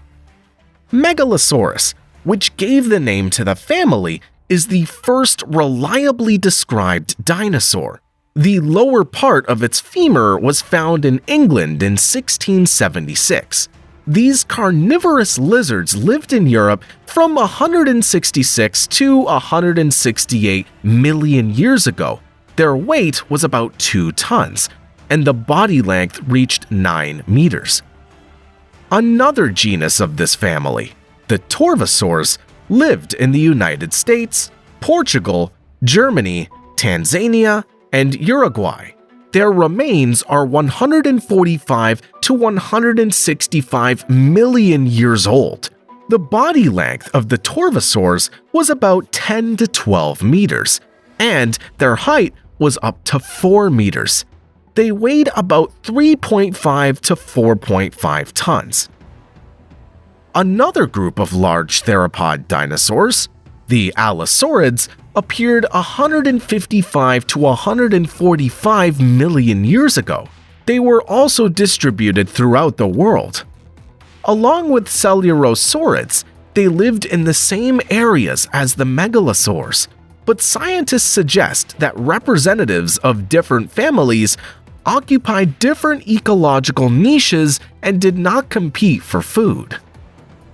S1: Megalosaurus, which gave the name to the family, is the first reliably described dinosaur. The lower part of its femur was found in England in 1676. These carnivorous lizards lived in Europe from 166 to 168 million years ago. Their weight was about 2 tons, and the body length reached 9 meters. Another genus of this family, the torvosaurs, lived in the United States, Portugal, Germany, Tanzania, and Uruguay. Their remains are 145 to 165 million years old. The body length of the torvosaurs was about 10 to 12 meters, and their height was up to 4 meters. They weighed about 3.5 to 4.5 tons. Another group of large theropod dinosaurs, the allosaurids, appeared 155 to 145 million years ago. They were also distributed throughout the world. Along with coelurosaurids, they lived in the same areas as the megalosaurs, but scientists suggest that representatives of different families occupied different ecological niches and did not compete for food.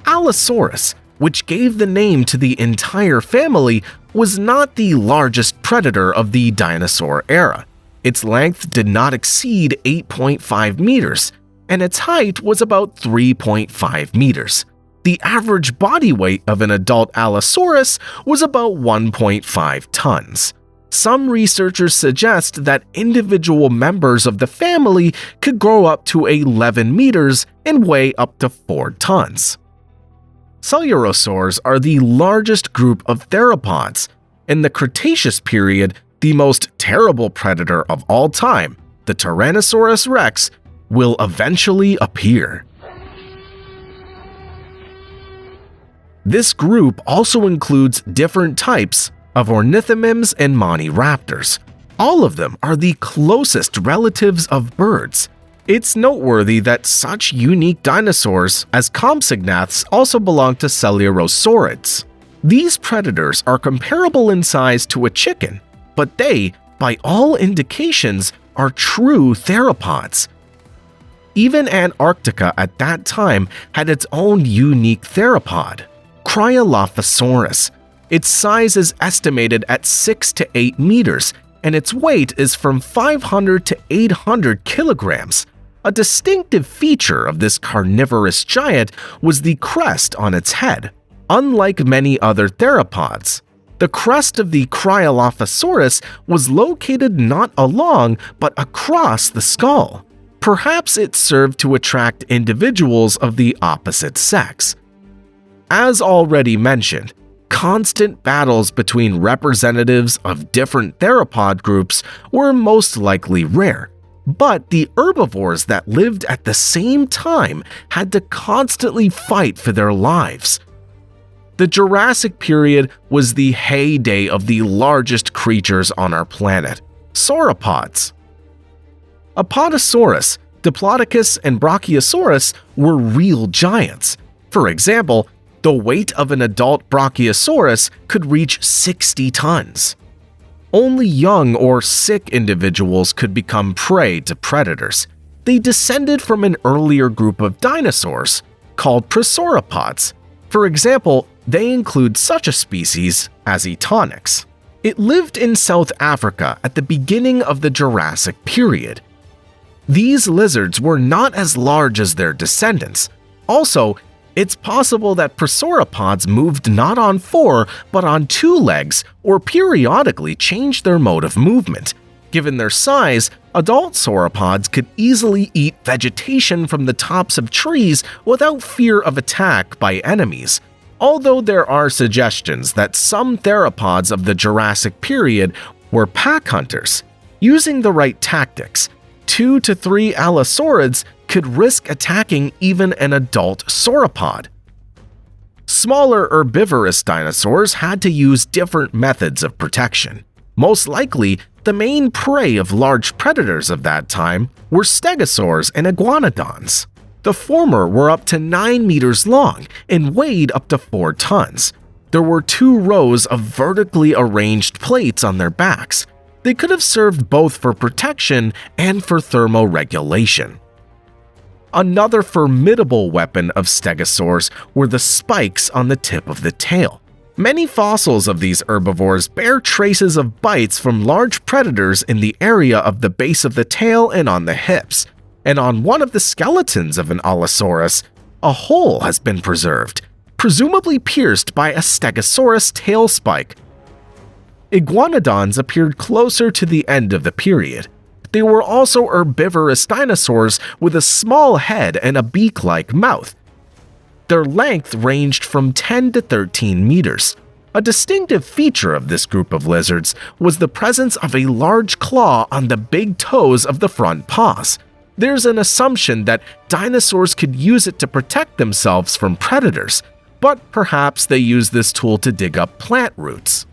S1: Allosaurus, which gave the name to the entire family, was not the largest predator of the dinosaur era. Its length did not exceed 8.5 meters, and its height was about 3.5 meters. The average body weight of an adult Allosaurus was about 1.5 tons. Some researchers suggest that individual members of the family could grow up to 11 meters and weigh up to 4 tons. Coelurosaurs are the largest group of theropods. In the Cretaceous period, the most terrible predator of all time, the Tyrannosaurus rex, will eventually appear. This group also includes different types of ornithomimids and moniraptors. All of them are the closest relatives of birds. It's noteworthy that such unique dinosaurs as compsognaths also belong to coelurosaurids. These predators are comparable in size to a chicken, but they, by all indications, are true theropods. Even Antarctica at that time had its own unique theropod, Cryolophosaurus. Its size is estimated at 6 to 8 meters, and its weight is from 500 to 800 kilograms. A distinctive feature of this carnivorous giant was the crest on its head. Unlike many other theropods, the crest of the Cryolophosaurus was located not along but across the skull. Perhaps it served to attract individuals of the opposite sex. As already mentioned, constant battles between representatives of different theropod groups were most likely rare, but the herbivores that lived at the same time had to constantly fight for their lives. The Jurassic period was the heyday of the largest creatures on our planet, sauropods. Apatosaurus, Diplodocus, and Brachiosaurus were real giants. For example, the weight of an adult Brachiosaurus could reach 60 tons. Only young or sick individuals could become prey to predators. They descended from an earlier group of dinosaurs called prosauropods. For example, they include such a species as Etonyx. It lived in South Africa at the beginning of the Jurassic period. These lizards were not as large as their descendants. Also, it's possible that prosauropods moved not on 4 but on 2 legs or periodically changed their mode of movement. Given their size, adult sauropods could easily eat vegetation from the tops of trees without fear of attack by enemies. Although there are suggestions that some theropods of the Jurassic period were pack hunters. Using the right tactics, 2 to 3 allosaurids could risk attacking even an adult sauropod. Smaller herbivorous dinosaurs had to use different methods of protection. Most likely, the main prey of large predators of that time were stegosaurs and iguanodons. The former were up to 9 meters long and weighed up to 4 tons. There were 2 rows of vertically arranged plates on their backs. They could have served both for protection and for thermoregulation. Another formidable weapon of stegosaurs were the spikes on the tip of the tail. Many fossils of these herbivores bear traces of bites from large predators in the area of the base of the tail and on the hips. And on one of the skeletons of an Allosaurus, a hole has been preserved, presumably pierced by a Stegosaurus tail spike. Iguanodons appeared closer to the end of the period. They were also herbivorous dinosaurs with a small head and a beak-like mouth. Their length ranged from 10 to 13 meters. A distinctive feature of this group of lizards was the presence of a large claw on the big toes of the front paws. There's an assumption that dinosaurs could use it to protect themselves from predators, but perhaps they used this tool to dig up plant roots.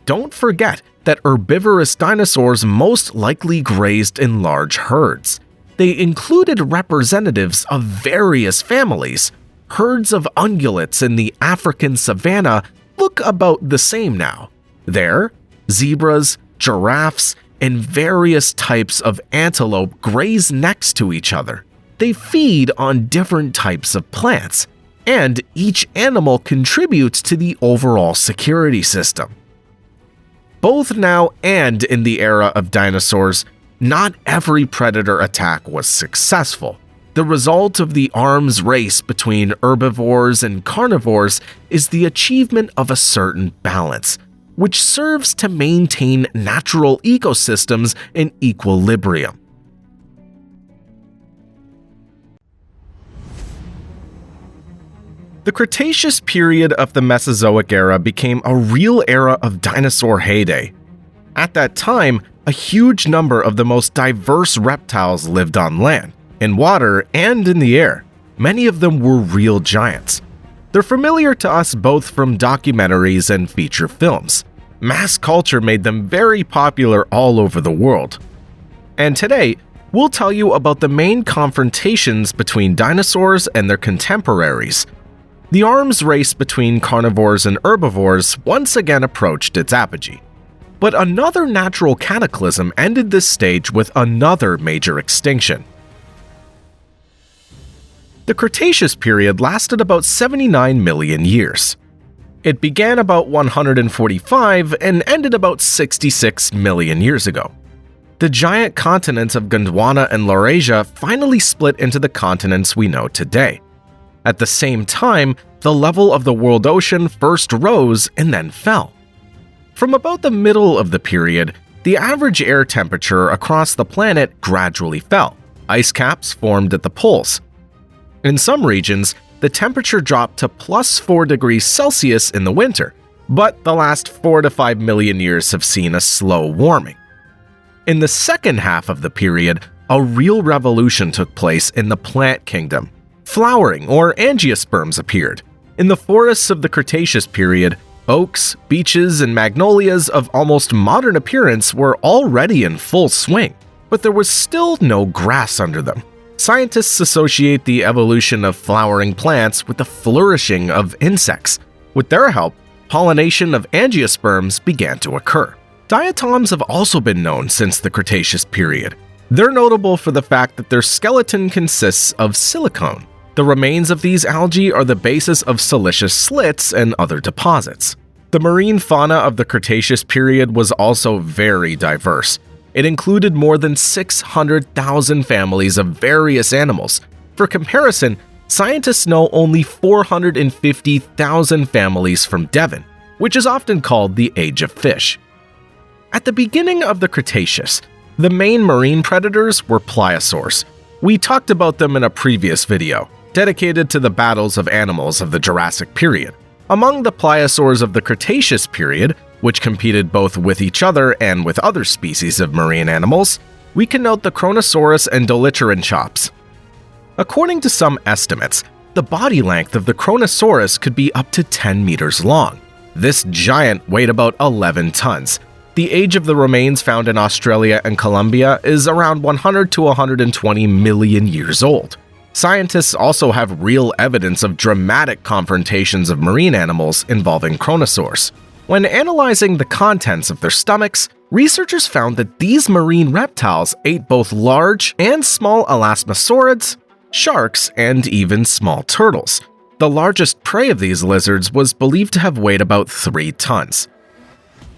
S1: Don't forget that herbivorous dinosaurs most likely grazed in large herds. They included representatives of various families. Herds of ungulates in the African savanna look about the same now. There, zebras, giraffes, and various types of antelope graze next to each other. They feed on different types of plants, and each animal contributes to the overall security system. Both now and in the era of dinosaurs, not every predator attack was successful. The result of the arms race between herbivores and carnivores is the achievement of a certain balance, which serves to maintain natural ecosystems in equilibrium. The Cretaceous period of the Mesozoic era became a real era of dinosaur heyday. At that time, a huge number of the most diverse reptiles lived on land, in water, and in the air. Many of them were real giants. They're familiar to us both from documentaries and feature films. Mass culture made them very popular all over the world. And today, we'll tell you about the main confrontations between dinosaurs and their contemporaries. The arms race between carnivores and herbivores once again approached its apogee. But another natural cataclysm ended this stage with another major extinction. The Cretaceous period lasted about 79 million years. It began about 145 and ended about 66 million years ago. The giant continents of Gondwana and Laurasia finally split into the continents we know today. At the same time, the level of the world ocean first rose and then fell. From about the middle of the period, the average air temperature across the planet gradually fell. Ice caps formed at the poles. In some regions, the temperature dropped to +4 degrees Celsius in the winter, but the last 4 to 5 million years have seen a slow warming. In the second half of the period, a real revolution took place in the plant kingdom. Flowering, or angiosperms, appeared. In the forests of the Cretaceous period, oaks, beeches, and magnolias of almost modern appearance were already in full swing, but there was still no grass under them. Scientists associate the evolution of flowering plants with the flourishing of insects. With their help, pollination of angiosperms began to occur. Diatoms have also been known since the Cretaceous period. They're notable for the fact that their skeleton consists of silicone. The remains of these algae are the basis of siliceous slits and other deposits. The marine fauna of the Cretaceous period was also very diverse. It included more than 600,000 families of various animals. For comparison, scientists know only 450,000 families from Devon, which is often called the Age of Fish. At the beginning of the Cretaceous, the main marine predators were pliosaurs. We talked about them in a previous video, dedicated to the battles of animals of the Jurassic period. Among the pliosaurs of the Cretaceous period, which competed both with each other and with other species of marine animals, we can note the Chronosaurus and Dolichops. According to some estimates, the body length of the Chronosaurus could be up to 10 meters long. This giant weighed about 11 tons. The age of the remains found in Australia and Colombia is around 100 to 120 million years old. Scientists also have real evidence of dramatic confrontations of marine animals involving chronosaurs. When analyzing the contents of their stomachs, researchers found that these marine reptiles ate both large and small elasmosaurids, sharks, and even small turtles. The largest prey of these lizards was believed to have weighed about 3 tons.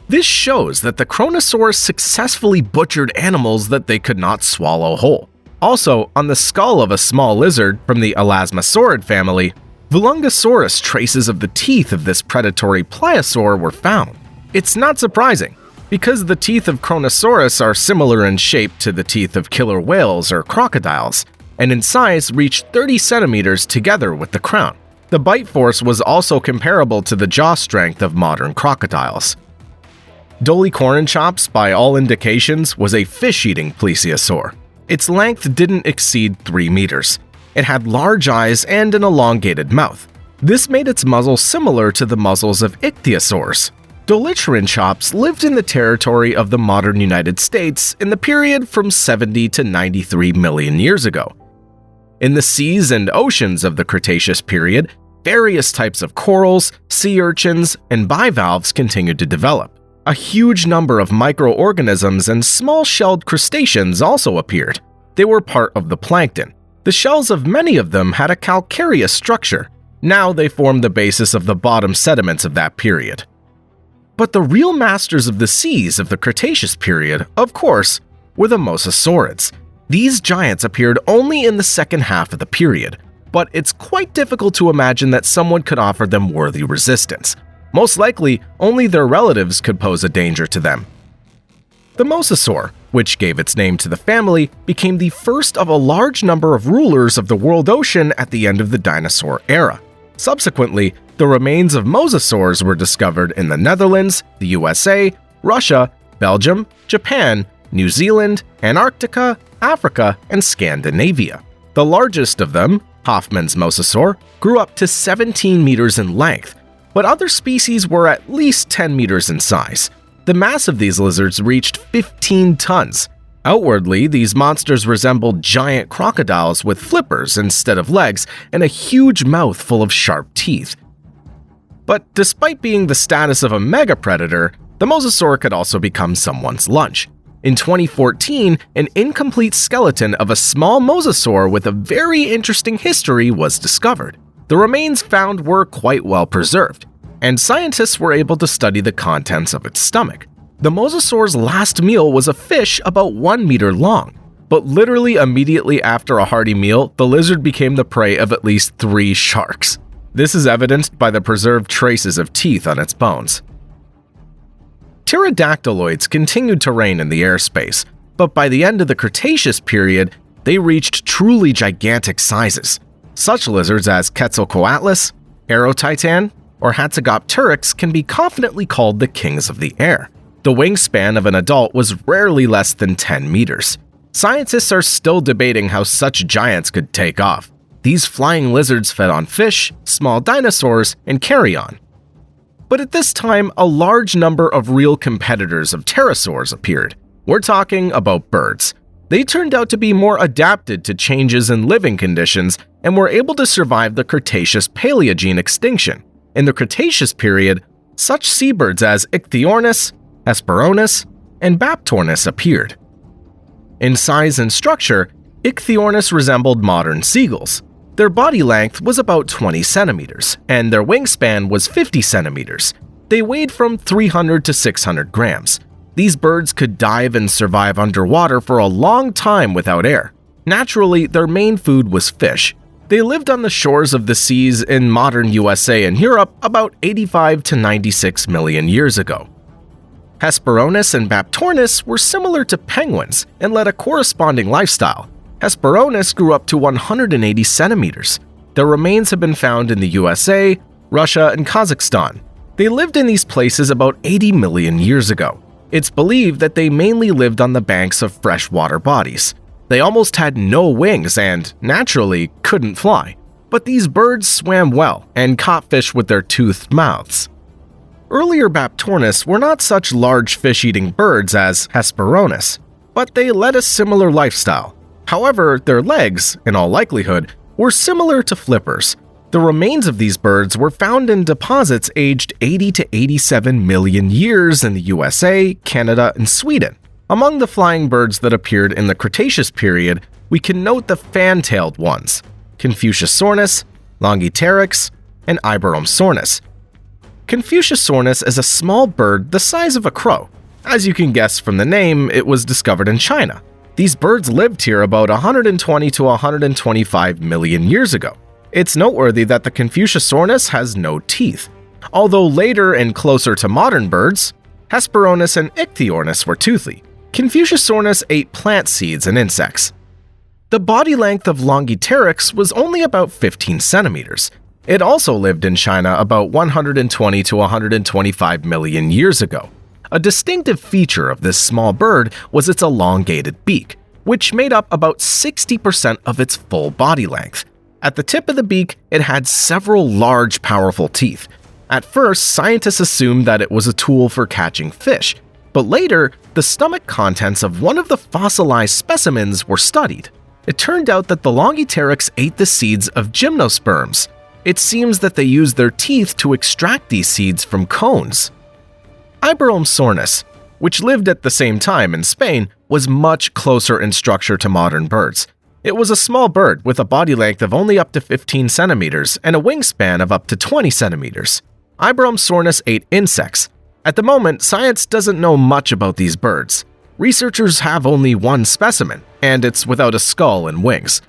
S1: This shows that the Chronosaurs successfully butchered animals that they could not swallow whole. Also, on the skull of a small lizard from the elasmosaurid family, Vulungosaurus traces of the teeth of this predatory pliosaur were found. It's not surprising, because the teeth of Chronosaurus are similar in shape to the teeth of killer whales or crocodiles, and in size reach 30 centimeters together with the crown. The bite force was also comparable to the jaw strength of modern crocodiles. Dolichops, by all indications, was a fish-eating plesiosaur. Its length didn't exceed 3 meters. It had large eyes and an elongated mouth. This made its muzzle similar to the muzzles of ichthyosaurs. Dolichops lived in the territory of the modern United States in the period from 70 to 93 million years ago. In the seas and oceans of the Cretaceous period, various types of corals, sea urchins, and bivalves continued to develop. A huge number of microorganisms and small-shelled crustaceans also appeared. They were part of the plankton. The shells of many of them had a calcareous structure. Now they form the basis of the bottom sediments of that period. But the real masters of the seas of the Cretaceous period, of course, were the mosasaurids. These giants appeared only in the second half of the period, but it's quite difficult to imagine that someone could offer them worthy resistance. Most likely, only their relatives could pose a danger to them. The mosasaur, which gave its name to the family, became the first of a large number of rulers of the world ocean at the end of the dinosaur era. Subsequently, the remains of mosasaurs were discovered in the Netherlands, the USA, Russia, Belgium, Japan, New Zealand, Antarctica, Africa, and Scandinavia. The largest of them, Hoffmann's mosasaur, grew up to 17 meters in length, but other species were at least 10 meters in size. The mass of these lizards reached 15 tons. Outwardly, these monsters resembled giant crocodiles with flippers instead of legs and a huge mouth full of sharp teeth. But despite being the status of a megapredator, the mosasaur could also become someone's lunch. In 2014, an incomplete skeleton of a small mosasaur with a very interesting history was discovered. The remains found were quite well preserved, and scientists were able to study the contents of its stomach. The mosasaur's last meal was a fish about 1 meter long, but literally immediately after a hearty meal, the lizard became the prey of at least 3 sharks. This is evidenced by the preserved traces of teeth on its bones. Pterodactyloids continued to reign in the airspace, but by the end of the Cretaceous period, they reached truly gigantic sizes. Such lizards as Quetzalcoatlus, Aerotitan, or Hatzegopteryx can be confidently called the kings of the air. The wingspan of an adult was rarely less than 10 meters. Scientists are still debating how such giants could take off. These flying lizards fed on fish, small dinosaurs, and carrion. But at this time, a large number of real competitors of pterosaurs appeared. We're talking about birds. They turned out to be more adapted to changes in living conditions and were able to survive the Cretaceous-Paleogene extinction. In the Cretaceous period, such seabirds as Ichthyornis, Hesperornis, and Baptornis appeared. In size and structure, Ichthyornis resembled modern seagulls. Their body length was about 20 centimeters, and their wingspan was 50 centimeters. They weighed from 300 to 600 grams. These birds could dive and survive underwater for a long time without air. Naturally, their main food was fish. They lived on the shores of the seas in modern USA and Europe about 85 to 96 million years ago. Hesperornis and Baptornis were similar to penguins and led a corresponding lifestyle. Hesperornis grew up to 180 centimeters. Their remains have been found in the USA, Russia, and Kazakhstan. They lived in these places about 80 million years ago. It's believed that they mainly lived on the banks of freshwater bodies. They almost had no wings and, naturally, couldn't fly. But these birds swam well and caught fish with their toothed mouths. Earlier Baptornis were not such large fish-eating birds as Hesperornis, but they led a similar lifestyle. However, their legs, in all likelihood, were similar to flippers. The remains of these birds were found in deposits aged 80 to 87 million years in the USA, Canada, and Sweden. Among the flying birds that appeared in the Cretaceous period, we can note the fan-tailed ones, Confuciusornis, Longipteryx, and Iberomsornis. Confuciusornis is a small bird the size of a crow. As you can guess from the name, it was discovered in China. These birds lived here about 120 to 125 million years ago. It's noteworthy that the Confuciusornis has no teeth. Although later and closer to modern birds, Hesperornis and Ichthyornis were toothy. Confuciusornis ate plant seeds and insects. The body length of Longipteryx was only about 15 centimeters. It also lived in China about 120 to 125 million years ago. A distinctive feature of this small bird was its elongated beak, which made up about 60% of its full body length. At the tip of the beak, it had several large, powerful teeth. At first, scientists assumed that it was a tool for catching fish, but later, the stomach contents of one of the fossilized specimens were studied. It turned out that the Longipteryx ate the seeds of gymnosperms. It seems that they used their teeth to extract these seeds from cones. Iberomsornis, which lived at the same time in Spain, was much closer in structure to modern birds. It was a small bird with a body length of only up to 15 centimeters and a wingspan of up to 20 centimeters. Iberomsornis ate insects. At the moment, science doesn't know much about these birds. Researchers have only one specimen, and it's without a skull and wings.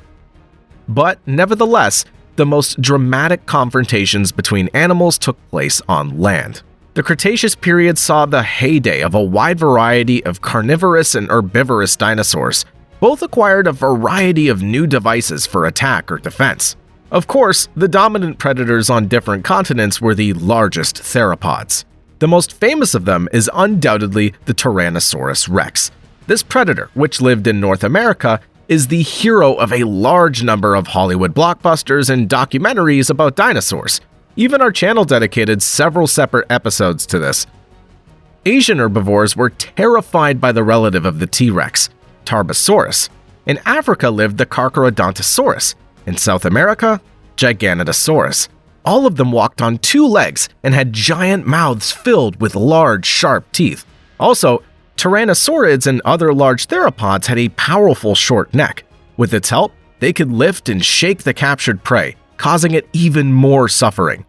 S1: But nevertheless, the most dramatic confrontations between animals took place on land. The Cretaceous period saw the heyday of a wide variety of carnivorous and herbivorous dinosaurs. Both acquired a variety of new devices for attack or defense. Of course, the dominant predators on different continents were the largest theropods. The most famous of them is undoubtedly the Tyrannosaurus rex. This predator, which lived in North America, is the hero of a large number of Hollywood blockbusters and documentaries about dinosaurs. Even our channel dedicated several separate episodes to this. Asian herbivores were terrified by the relative of the T-Rex. Tarbosaurus. In Africa lived the Carcharodontosaurus. In South America, Giganotosaurus. All of them walked on two legs and had giant mouths filled with large, sharp teeth. Also, tyrannosaurids and other large theropods had a powerful short neck. With its help, they could lift and shake the captured prey, causing it even more suffering.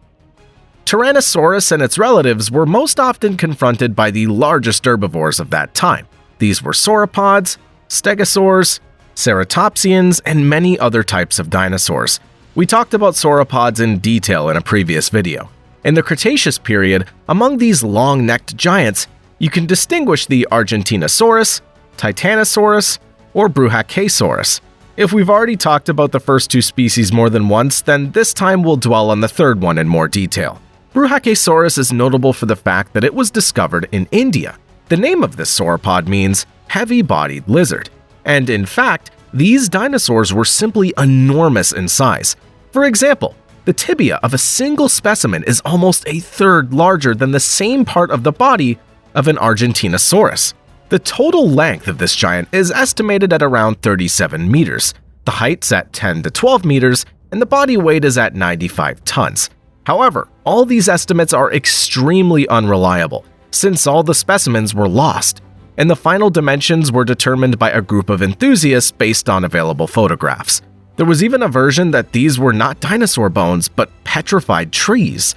S1: Tyrannosaurus and its relatives were most often confronted by the largest herbivores of that time. These were sauropods, stegosaurs, ceratopsians, and many other types of dinosaurs. We talked about sauropods in detail in a previous video. In the Cretaceous period, among these long-necked giants, you can distinguish the Argentinosaurus, Titanosaurus, or Brachiosaurus. If we've already talked about the first two species more than once, then this time we'll dwell on the third one in more detail. Brachiosaurus is notable for the fact that it was discovered in India. The name of this sauropod means heavy-bodied lizard, and in fact, these dinosaurs were simply enormous in size. For example, the tibia of a single specimen is almost a third larger than the same part of the body of an Argentinosaurus. The total length of this giant is estimated at around 37 meters, the height's at 10 to 12 meters, and the body weight is at 95 tons. However, all these estimates are extremely unreliable, since all the specimens were lost, and the final dimensions were determined by a group of enthusiasts based on available photographs. There was even a version that these were not dinosaur bones, but petrified trees.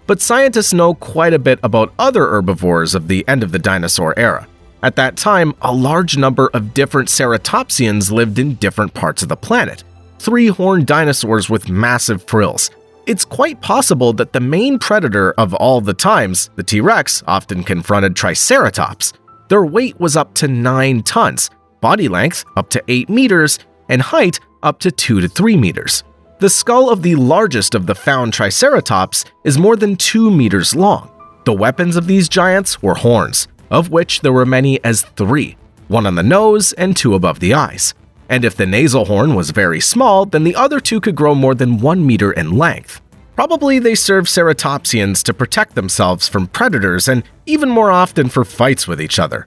S1: But scientists know quite a bit about other herbivores of the end of the dinosaur era. At that time, a large number of different ceratopsians lived in different parts of the planet, three-horned dinosaurs with massive frills. It's quite possible that the main predator of all the times, the T-Rex, often confronted Triceratops. Their weight was up to 9 tons, body length up to 8 meters, and height up to 2 to 3 meters. The skull of the largest of the found Triceratops is more than 2 meters long. The weapons of these giants were horns, of which there were many as 3, one on the nose and 2 above the eyes. And if the nasal horn was very small, then the other 2 could grow more than 1 meter in length. Probably they served ceratopsians to protect themselves from predators and even more often for fights with each other.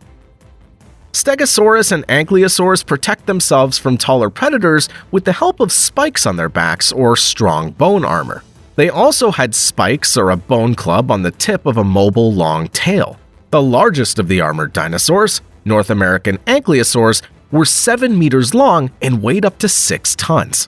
S1: Stegosaurus and ankylosaurs protect themselves from taller predators with the help of spikes on their backs or strong bone armor. They also had spikes or a bone club on the tip of a mobile long tail. The largest of the armored dinosaurs, North American ankylosaurs, were 7 meters long and weighed up to 6 tons.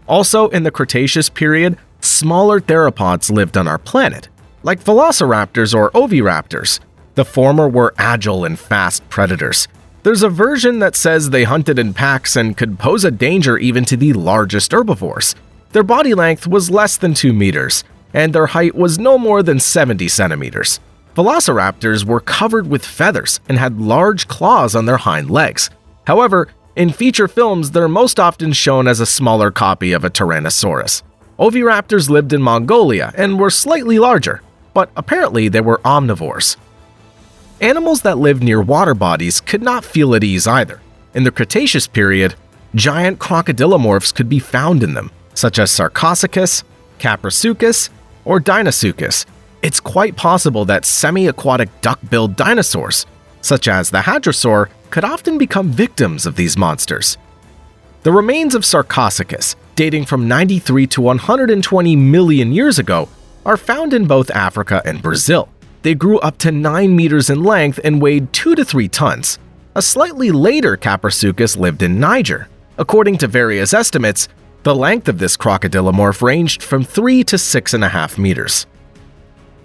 S1: Also, in the Cretaceous period, smaller theropods lived on our planet, like velociraptors or oviraptors. The former were agile and fast predators. There's a version that says they hunted in packs and could pose a danger even to the largest herbivores. Their body length was less than 2 meters, and their height was no more than 70 centimeters. Velociraptors were covered with feathers and had large claws on their hind legs. However, in feature films, they're most often shown as a smaller copy of a Tyrannosaurus. Oviraptors lived in Mongolia and were slightly larger, but apparently they were omnivores. Animals that lived near water bodies could not feel at ease either. In the Cretaceous period, giant crocodilomorphs could be found in them, such as Sarcosuchus, Caprisuchus, or Deinosuchus. It's quite possible that semi-aquatic duck-billed dinosaurs, such as the hadrosaur, could often become victims of these monsters. The remains of Sarcosuchus, dating from 93 to 120 million years ago, are found in both Africa and Brazil. They grew up to 9 meters in length and weighed 2 to 3 tons. A slightly later Caprisuchus lived in Niger. According to various estimates, the length of this crocodilomorph ranged from 3 to 6.5 meters.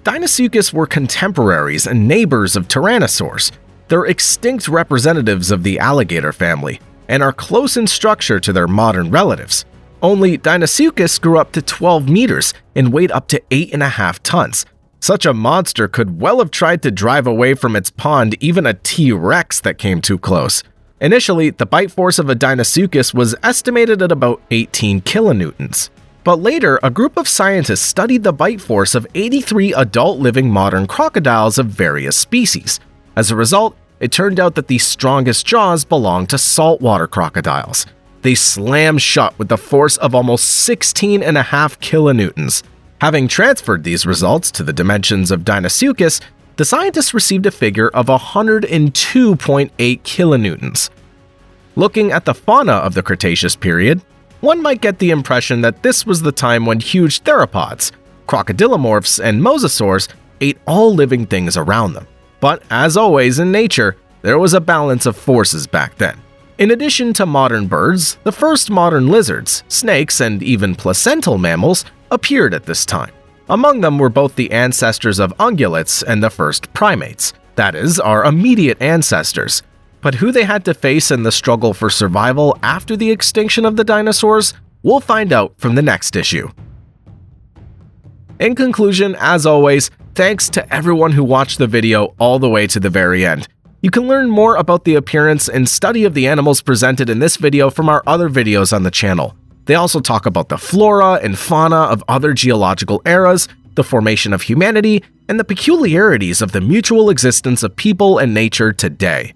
S1: Deinosuchus were contemporaries and neighbors of tyrannosaurs. They're extinct representatives of the alligator family and are close in structure to their modern relatives. Only Deinosuchus grew up to 12 meters and weighed up to 8.5 tons. Such a monster could well have tried to drive away from its pond even a T-Rex that came too close. Initially, the bite force of a Deinosuchus was estimated at about 18 kilonewtons. But later, a group of scientists studied the bite force of 83 adult living modern crocodiles of various species. As a result, it turned out that the strongest jaws belonged to saltwater crocodiles. They slammed shut with a force of almost 16.5 kilonewtons. Having transferred these results to the dimensions of Deinosuchus, the scientists received a figure of 102.8 kilonewtons. Looking at the fauna of the Cretaceous period, one might get the impression that this was the time when huge theropods, crocodilomorphs, and mosasaurs ate all living things around them. But as always in nature, there was a balance of forces back then. In addition to modern birds, the first modern lizards, snakes, and even placental mammals appeared at this time. Among them were both the ancestors of ungulates and the first primates, that is, our immediate ancestors. But who they had to face in the struggle for survival after the extinction of the dinosaurs, we'll find out from the next issue. In conclusion, as always, thanks to everyone who watched the video all the way to the very end. You can learn more about the appearance and study of the animals presented in this video from our other videos on the channel. They also talk about the flora and fauna of other geological eras, the formation of humanity, and the peculiarities of the mutual existence of people and nature today.